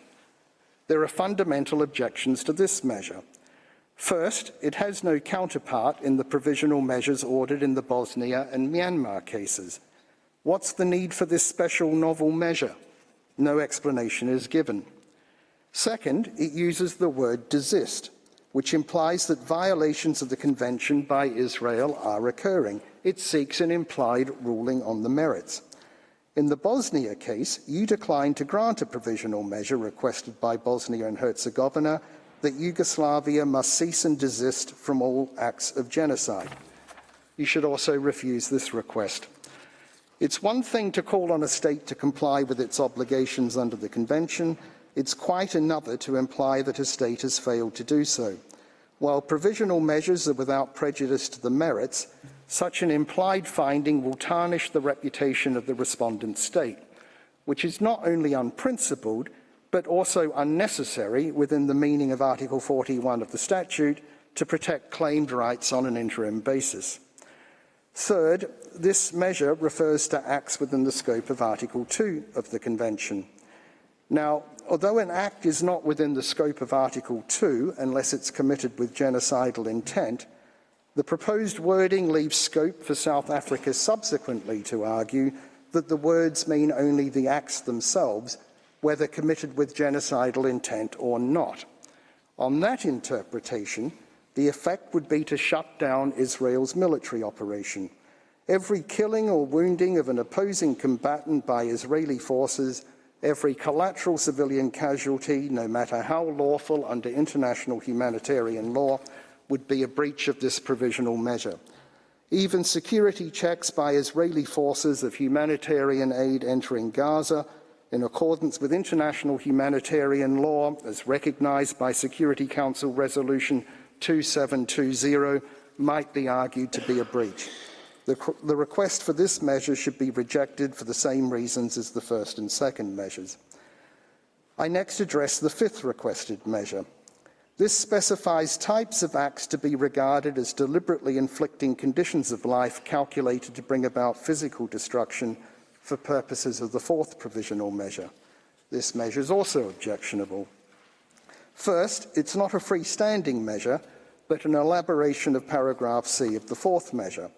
There are fundamental objections to this measure. First, it has no counterpart in the provisional measures ordered in the Bosnia and Myanmar cases. What's the need for this special novel measure? No explanation is given. Second, it uses the word desist, which implies that violations of the Convention by Israel are occurring. It seeks an implied ruling on the merits. In the Bosnia case, you declined to grant a provisional measure requested by Bosnia and Herzegovina that Yugoslavia must cease and desist from all acts of genocide. You should also refuse this request. It's one thing to call on a state to comply with its obligations under the Convention. It's quite another to imply that a state has failed to do so. While provisional measures are without prejudice to the merits, such an implied finding will tarnish the reputation of the respondent state, which is not only unprincipled, but also unnecessary within the meaning of Article 41 of the statute to protect claimed rights on an interim basis. Third, this measure refers to acts within the scope of Article 2 of the Convention. Now, although an act is not within the scope of Article 2 unless it's committed with genocidal intent, the proposed wording leaves scope for South Africa subsequently to argue that the words mean only the acts themselves, whether committed with genocidal intent or not. On that interpretation, the effect would be to shut down Israel's military operation. Every killing or wounding of an opposing combatant by Israeli forces, every collateral civilian casualty, no matter how lawful under international humanitarian law, would be a breach of this provisional measure. Even security checks by Israeli forces of humanitarian aid entering Gaza, in accordance with international humanitarian law as recognized by Security Council Resolution 2720, might be argued to be a breach. The request for this measure should be rejected for the same reasons as the first and second measures. I next address the fifth requested measure. This specifies types of acts to be regarded as deliberately inflicting conditions of life calculated to bring about physical destruction for purposes of the fourth provisional measure. This measure is also objectionable. First, it's not a freestanding measure, but an elaboration of paragraph C of the fourth measure.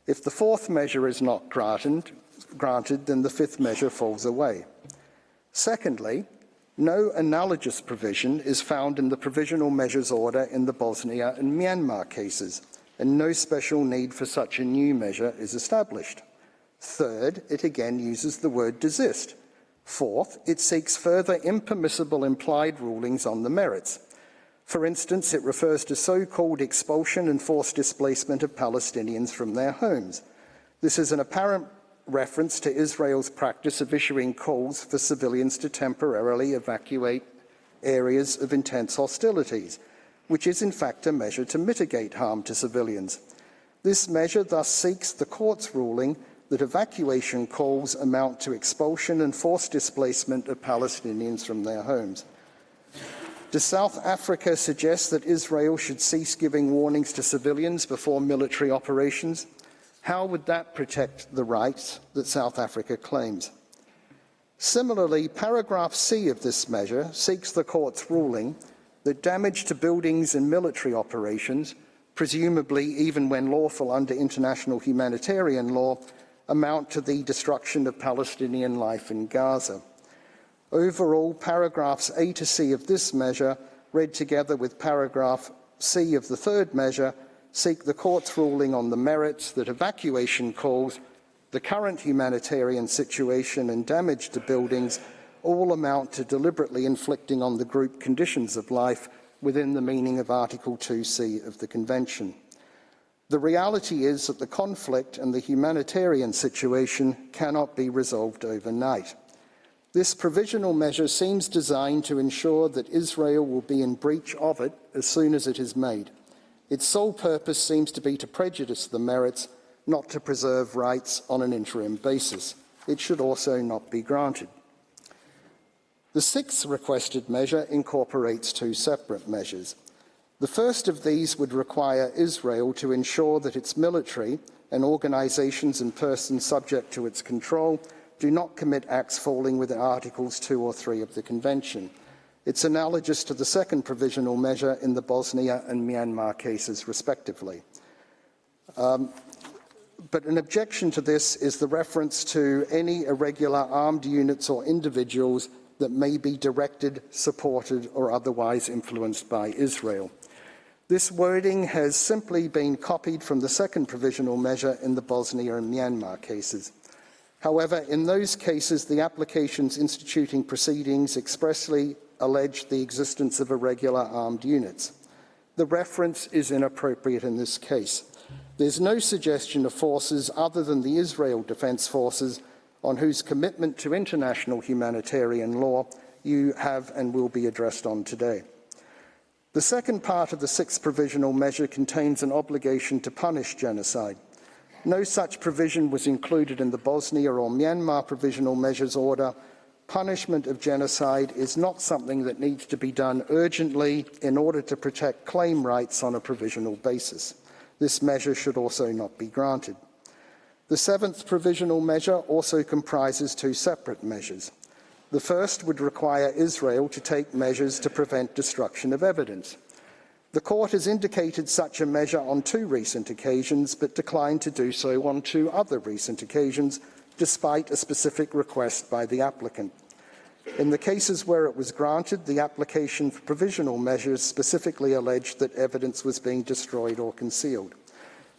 If the fourth measure is not granted, then the fifth measure falls away. Secondly, no analogous provision is found in the provisional measures order in the Bosnia and Myanmar cases, and no special need for such a new measure is established. Third, it again uses the word desist. Fourth, it seeks further impermissible implied rulings on the merits. For instance, it refers to so-called expulsion and forced displacement of Palestinians from their homes. This is an apparent reference to Israel's practice of issuing calls for civilians to temporarily evacuate areas of intense hostilities, which is in fact a measure to mitigate harm to civilians. This measure thus seeks the court's ruling that evacuation calls amount to expulsion and forced displacement of Palestinians from their homes. Does South Africa suggest that Israel should cease giving warnings to civilians before military operations? How would that protect the rights that South Africa claims? Similarly, paragraph C of this measure seeks the court's ruling that damage to buildings in military operations, presumably even when lawful under international humanitarian law, amount to the destruction of Palestinian life in Gaza. Overall, paragraphs A to C of this measure, read together with paragraph C of the third measure seek the court's ruling on the merits that evacuation calls, the current humanitarian situation and damage to buildings all amount to deliberately inflicting on the group conditions of life within the meaning of Article 2C of the Convention. The reality is that the conflict and the humanitarian situation cannot be resolved overnight. This provisional measure seems designed to ensure that Israel will be in breach of it as soon as it is made. Its sole purpose seems to be to prejudice the merits, not to preserve rights on an interim basis. It should also not be granted. The sixth requested measure incorporates two separate measures. The first of these would require Israel to ensure that its military and organisations and persons subject to its control do not commit acts falling within Articles 2 or 3 of the Convention. It's analogous to the second provisional measure in the Bosnia and Myanmar cases, respectively. But an objection to this is the reference to any irregular armed units or individuals that may be directed, supported, or otherwise influenced by Israel. This wording has simply been copied from the second provisional measure in the Bosnia and Myanmar cases. However, in those cases, the applications instituting proceedings expressly allege the existence of irregular armed units. The reference is inappropriate in this case. There's no suggestion of forces other than the Israel Defense Forces on whose commitment to international humanitarian law you have and will be addressed on today. The second part of the sixth provisional measure contains an obligation to punish genocide. No such provision was included in the Bosnia or Myanmar provisional measures order. Punishment of genocide is not something that needs to be done urgently in order to protect claim rights on a provisional basis. This measure should also not be granted. The seventh provisional measure also comprises two separate measures. The first would require Israel to take measures to prevent destruction of evidence. The court has indicated such a measure on two recent occasions, but declined to do so on two other recent occasions, despite a specific request by the applicant. In the cases where it was granted, the application for provisional measures specifically alleged that evidence was being destroyed or concealed.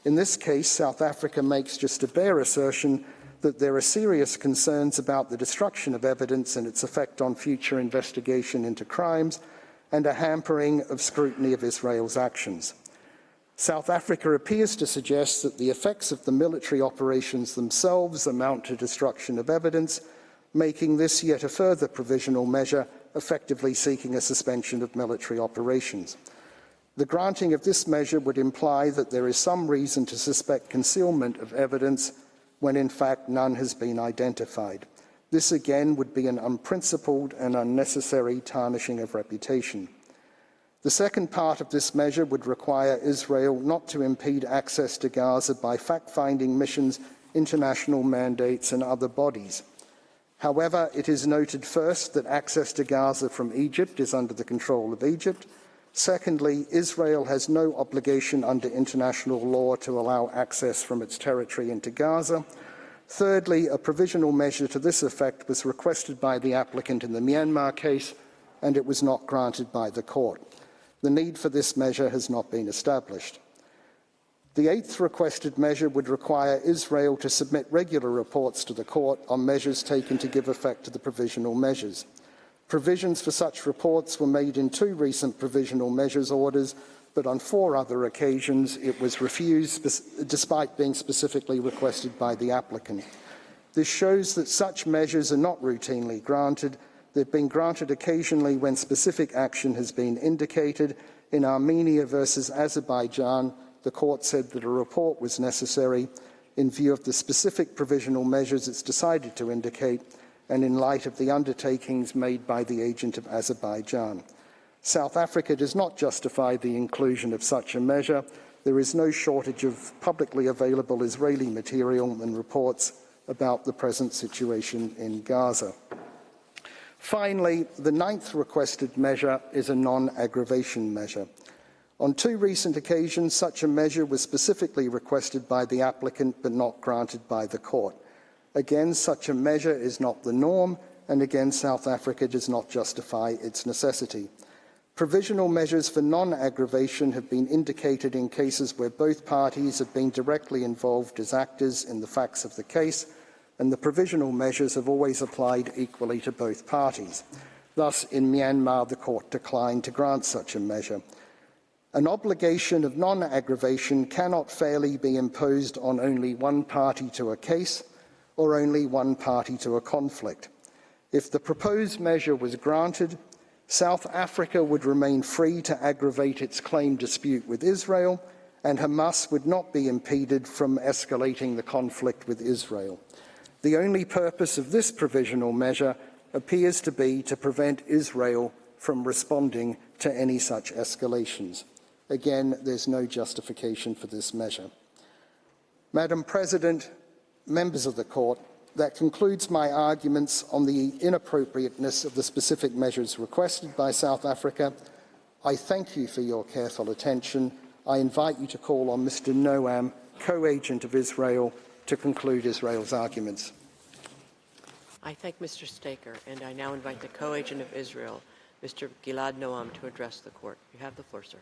In this case, South Africa makes just a bare assertion that there are serious concerns about the destruction of evidence and its effect on future investigation into crimes, and a hampering of scrutiny of Israel's actions. South Africa appears to suggest that the effects of the military operations themselves amount to destruction of evidence, making this yet a further provisional measure, effectively seeking a suspension of military operations. The granting of this measure would imply that there is some reason to suspect concealment of evidence when in fact none has been identified. This again would be an unprincipled and unnecessary tarnishing of reputation. The second part of this measure would require Israel not to impede access to Gaza by fact-finding missions, international mandates and other bodies. However, it is noted first that access to Gaza from Egypt is under the control of Egypt. Secondly, Israel has no obligation under international law to allow access from its territory into Gaza. Thirdly, a provisional measure to this effect was requested by the applicant in the Myanmar case, and it was not granted by the court. The need for this measure has not been established. The eighth requested measure would require Israel to submit regular reports to the court on measures taken to give effect to the provisional measures. Provisions for such reports were made in two recent provisional measures orders, but on four other occasions it was refused despite being specifically requested by the applicant. This shows that such measures are not routinely granted. They've been granted occasionally when specific action has been indicated. In Armenia versus Azerbaijan, the court said that a report was necessary in view of the specific provisional measures it's decided to indicate and in light of the undertakings made by the agent of Azerbaijan. South Africa does not justify the inclusion of such a measure. There is no shortage of publicly available Israeli material and reports about the present situation in Gaza. Finally, the ninth requested measure is a non-aggravation measure. On two recent occasions, such a measure was specifically requested by the applicant but not granted by the court. Again, such a measure is not the norm, and again, South Africa does not justify its necessity. Provisional measures for non-aggravation have been indicated in cases where both parties have been directly involved as actors in the facts of the case, and the provisional measures have always applied equally to both parties. Thus, in Myanmar, the court declined to grant such a measure. An obligation of non-aggravation cannot fairly be imposed on only one party to a case or only one party to a conflict. If the proposed measure was granted, South Africa would remain free to aggravate its claim dispute with Israel, and Hamas would not be impeded from escalating the conflict with Israel. The only purpose of this provisional measure appears to be to prevent Israel from responding to any such escalations. Again, there's no justification for this measure. Madam President, members of the Court, that concludes my arguments on the inappropriateness of the specific measures requested by South Africa. I thank you for your careful attention. I invite you to call on Mr. Noam, co-agent of Israel, to conclude Israel's arguments. I thank Mr. Staker, and I now invite the co-agent of Israel, Mr. Gilad Noam, to address the Court. You have the floor, sir.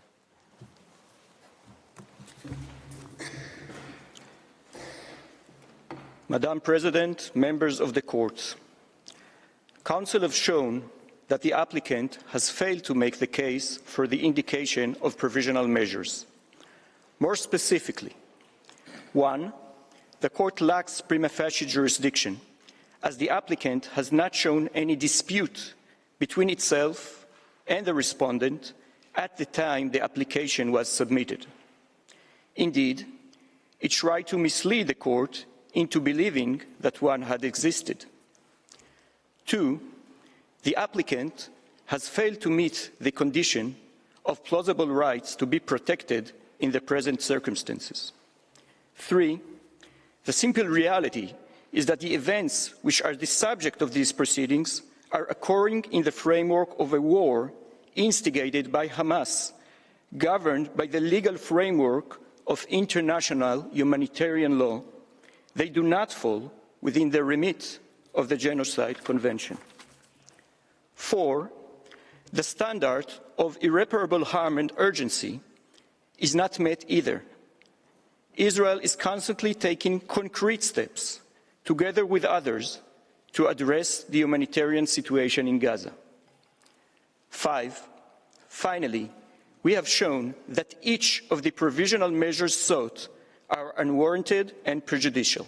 Madam President, members of the Court, Council have shown that the applicant has failed to make the case for the indication of provisional measures. More specifically, 1. The Court lacks prima facie jurisdiction, as the applicant has not shown any dispute between itself and the respondent at the time the application was submitted. Indeed, it tried to mislead the Court into believing that one had existed. 2. The applicant has failed to meet the condition of plausible rights to be protected in the present circumstances. 3. The simple reality is that the events which are the subject of these proceedings are occurring in the framework of a war instigated by Hamas, governed by the legal framework of international humanitarian law. They do not fall within the remit of the Genocide Convention. 4. The standard of irreparable harm and urgency is not met either. Israel is constantly taking concrete steps, together with others, to address the humanitarian situation in Gaza. 5. Finally, we have shown that each of the provisional measures sought are unwarranted and prejudicial.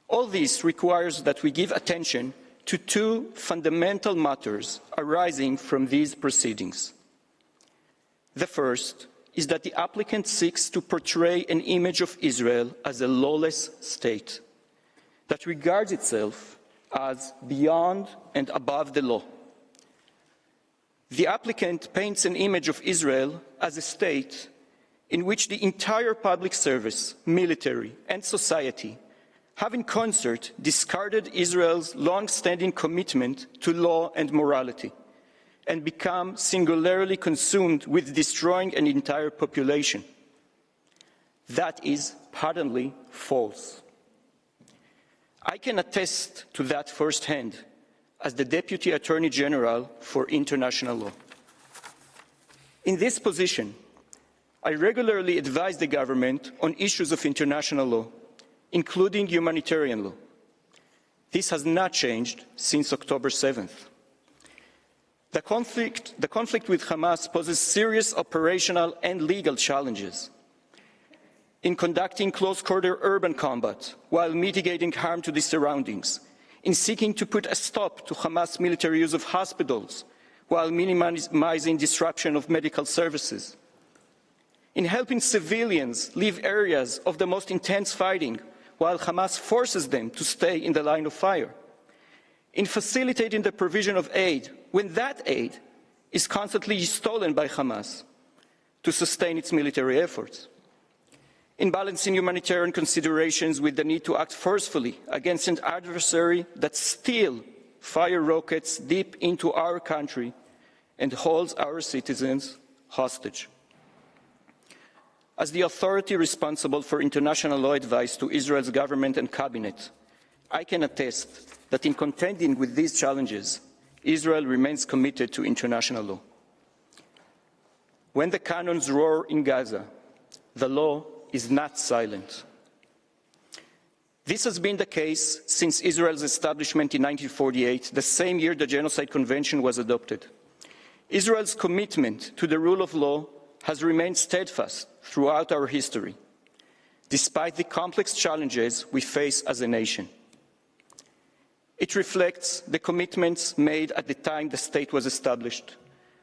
All this requires that we give attention to two fundamental matters arising from these proceedings. The first is that the applicant seeks to portray an image of Israel as a lawless state that regards itself as beyond and above the law. The applicant paints an image of Israel as a state in which the entire public service, military, and society have in concert discarded Israel's long-standing commitment to law and morality and become singularly consumed with destroying an entire population. That is patently false. I can attest to that firsthand as the Deputy Attorney General for International Law. In this position, I regularly advise the government on issues of international law, including humanitarian law. This has not changed since October 7th. The conflict with Hamas poses serious operational and legal challenges. In conducting close-quarter urban combat while mitigating harm to the surroundings, in seeking to put a stop to Hamas military use of hospitals while minimizing disruption of medical services, in helping civilians leave areas of the most intense fighting while Hamas forces them to stay in the line of fire, in facilitating the provision of aid when that aid is constantly stolen by Hamas to sustain its military efforts, in balancing humanitarian considerations with the need to act forcefully against an adversary that still fires rockets deep into our country and holds our citizens hostage. As the authority responsible for international law advice to Israel's government and cabinet, I can attest that in contending with these challenges, Israel remains committed to international law. When the cannons roar in Gaza, the law is not silent. This has been the case since Israel's establishment in 1948, the same year the Genocide Convention was adopted. Israel's commitment to the rule of law has remained steadfast throughout our history, despite the complex challenges we face as a nation. It reflects the commitments made at the time the state was established,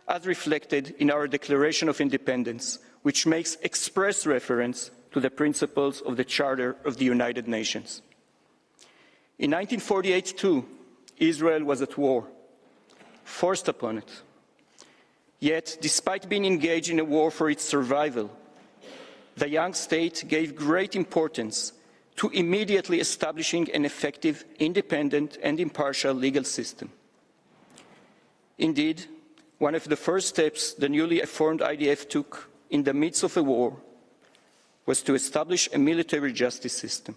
as reflected in our Declaration of Independence, which makes express reference to the principles of the Charter of the United Nations. In 1948, too, Israel was at war, forced upon it. Yet, despite being engaged in a war for its survival, the young state gave great importance to immediately establishing an effective, independent, and impartial legal system. Indeed, one of the first steps the newly formed IDF took in the midst of a war was to establish a military justice system.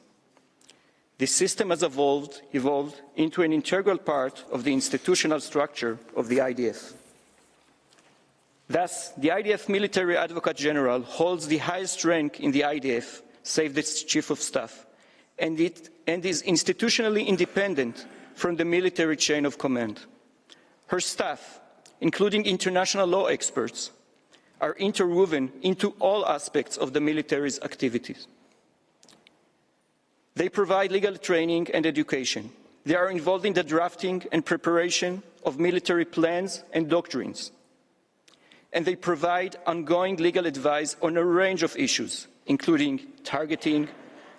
This system has evolved into an integral part of the institutional structure of the IDF. Thus, the IDF Military Advocate General holds the highest rank in the IDF, save the Chief of Staff, and is institutionally independent from the military chain of command. Her staff, including international law experts, are interwoven into all aspects of the military's activities. They provide legal training and education. They are involved in the drafting and preparation of military plans and doctrines. And they provide ongoing legal advice on a range of issues, including targeting,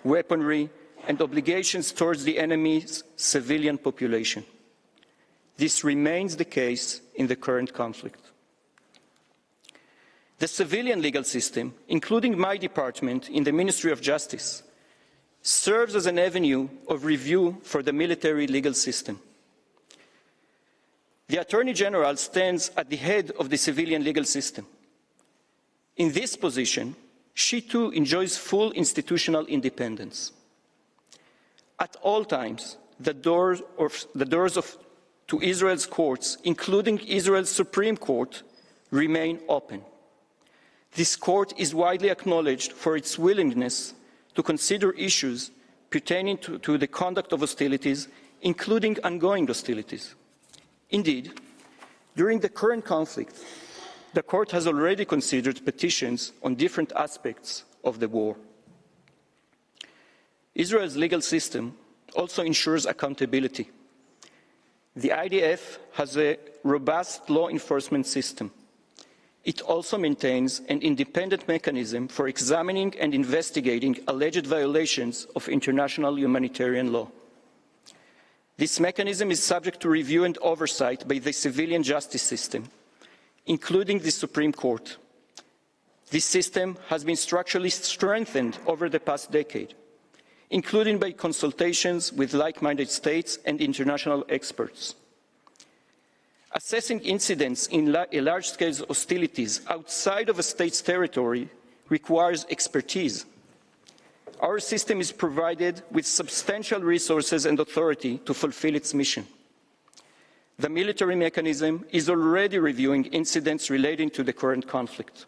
weaponry, and obligations towards the enemy's civilian population. This remains the case in the current conflict. The civilian legal system, including my department in the Ministry of Justice, serves as an avenue of review for the military legal system. The Attorney General stands at the head of the civilian legal system. In this position, she too enjoys full institutional independence. At all times, the doors to Israel's courts, including Israel's Supreme Court, remain open. This court is widely acknowledged for its willingness to consider issues pertaining to the conduct of hostilities, including ongoing hostilities. Indeed, during the current conflict, the court has already considered petitions on different aspects of the war. Israel's legal system also ensures accountability. The IDF has a robust law enforcement system. It also maintains an independent mechanism for examining and investigating alleged violations of international humanitarian law. This mechanism is subject to review and oversight by the civilian justice system, including the Supreme Court. This system has been structurally strengthened over the past decade, including by consultations with like-minded states and international experts. Assessing incidents in large-scale hostilities outside of a state's territory requires expertise. Our system is provided with substantial resources and authority to fulfill its mission. The military mechanism is already reviewing incidents relating to the current conflict.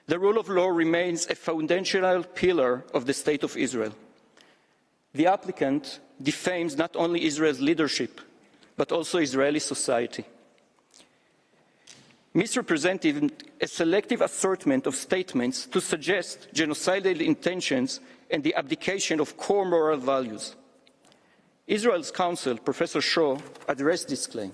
The rule of law remains a foundational pillar of the State of Israel. The applicant defames not only Israel's leadership, but also Israeli society. Misrepresenting a selective assortment of statements to suggest genocidal intentions and the abdication of core moral values. Israel's counsel, Professor Shaw, addressed this claim.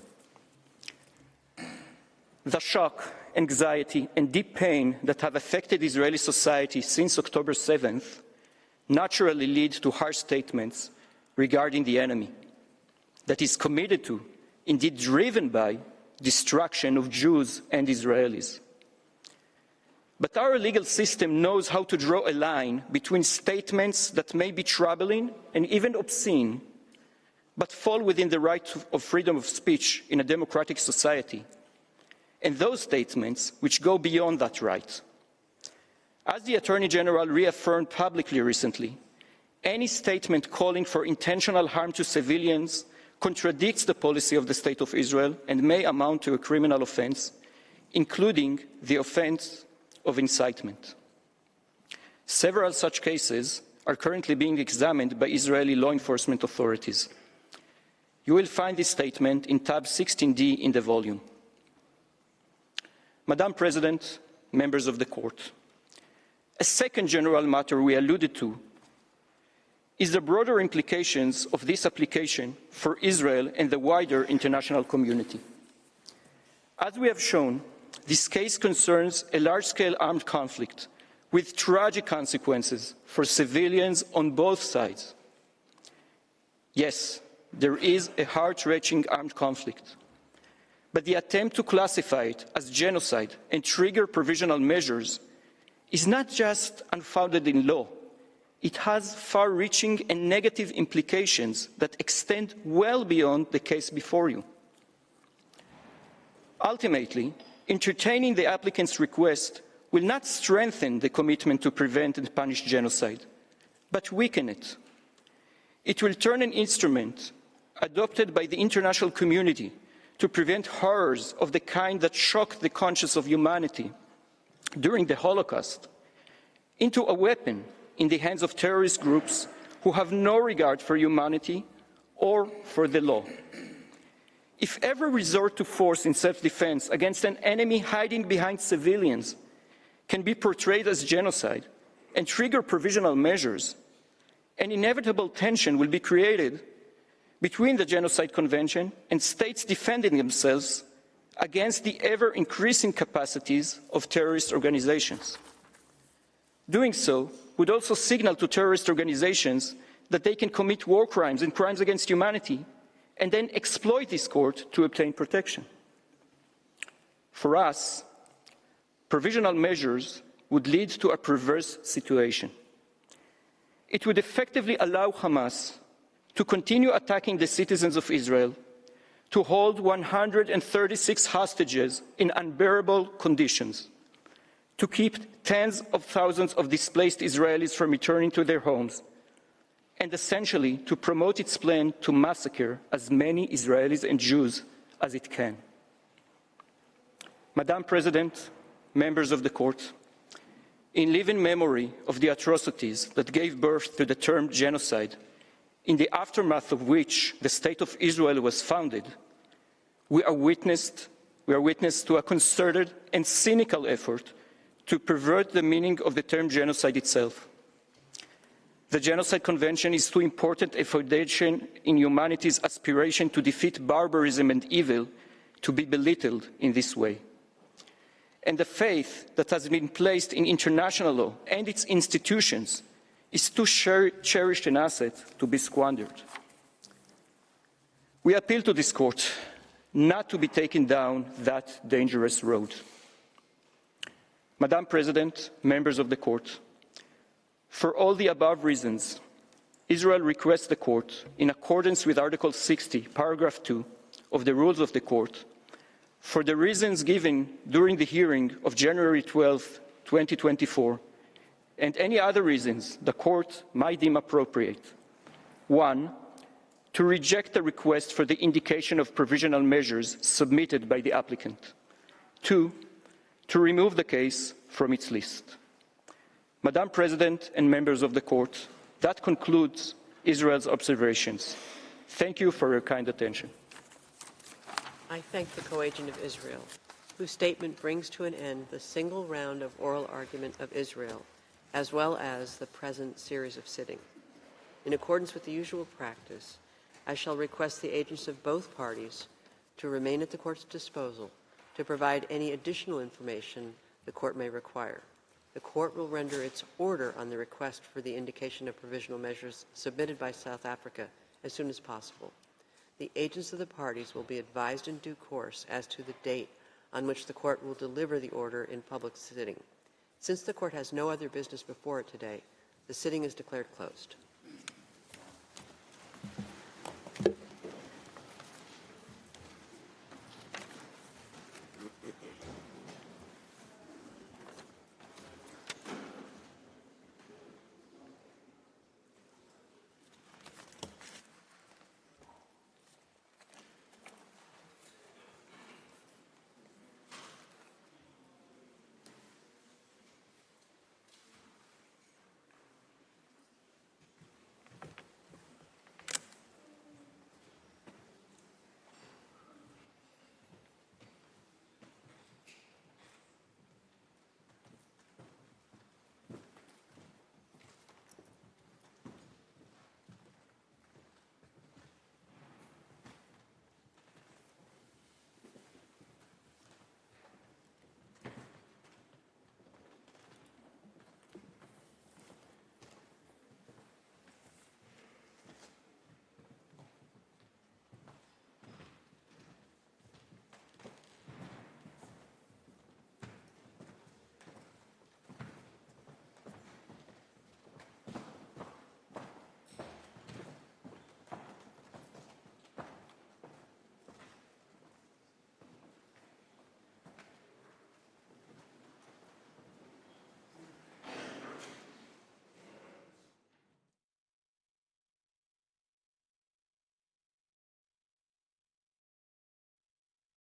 The shock, anxiety, and deep pain that have affected Israeli society since October 7th naturally lead to harsh statements regarding the enemy that is committed to, indeed driven by, destruction of Jews and Israelis. But our legal system knows how to draw a line between statements that may be troubling and even obscene, but fall within the right of freedom of speech in a democratic society, and those statements which go beyond that right. As the Attorney General reaffirmed publicly recently, any statement calling for intentional harm to civilians contradicts the policy of the State of Israel and may amount to a criminal offense, including the offense of incitement. Several such cases are currently being examined by Israeli law enforcement authorities. You will find this statement in tab 16D in the volume. Madam President, members of the court, a second general matter we alluded to is the broader implications of this application for Israel and the wider international community. As we have shown, this case concerns a large-scale armed conflict with tragic consequences for civilians on both sides. Yes, there is a heart-wrenching armed conflict, but the attempt to classify it as genocide and trigger provisional measures is not just unfounded in law. It has far-reaching and negative implications that extend well beyond the case before you. Ultimately, entertaining the applicant's request will not strengthen the commitment to prevent and punish genocide, but weaken it. It will turn an instrument adopted by the international community to prevent horrors of the kind that shocked the conscience of humanity during the Holocaust into a weapon in the hands of terrorist groups who have no regard for humanity or for the law. If every resort to force in self-defense against an enemy hiding behind civilians can be portrayed as genocide and trigger provisional measures, an inevitable tension will be created between the Genocide Convention and states defending themselves against the ever-increasing capacities of terrorist organizations. Doing so would also signal to terrorist organizations that they can commit war crimes and crimes against humanity and then exploit this court to obtain protection. For us, provisional measures would lead to a perverse situation. It would effectively allow Hamas to continue attacking the citizens of Israel, to hold 136 hostages in unbearable conditions, to keep tens of thousands of displaced Israelis from returning to their homes, and essentially to promote its plan to massacre as many Israelis and Jews as it can. Madam President, members of the court, in living memory of the atrocities that gave birth to the term genocide, in the aftermath of which the State of Israel was founded, we are witness to a concerted and cynical effort to pervert the meaning of the term genocide itself. The Genocide Convention is too important a foundation in humanity's aspiration to defeat barbarism and evil to be belittled in this way. And the faith that has been placed in international law and its institutions is too cherished an asset to be squandered. We appeal to this court not to be taken down that dangerous road. Madam President, members of the court, for all the above reasons, Israel requests the court, in accordance with Article 60, paragraph 2 of the rules of the court, for the reasons given during the hearing of January 12, 2024, and any other reasons the court might deem appropriate. 1, to reject the request for the indication of provisional measures submitted by the applicant. 2, to remove the case from its list. Madam President and members of the court, that concludes Israel's observations. Thank you for your kind attention. I thank the co-agent of Israel, whose statement brings to an end the single round of oral argument of Israel, as well as the present series of sitting. In accordance with the usual practice, I shall request the agents of both parties to remain at the court's disposal to provide any additional information the court may require. The court will render its order on the request for the indication of provisional measures submitted by South Africa as soon as possible. The agents of the parties will be advised in due course as to the date on which the court will deliver the order in public sitting. Since the court has no other business before it today, the sitting is declared closed.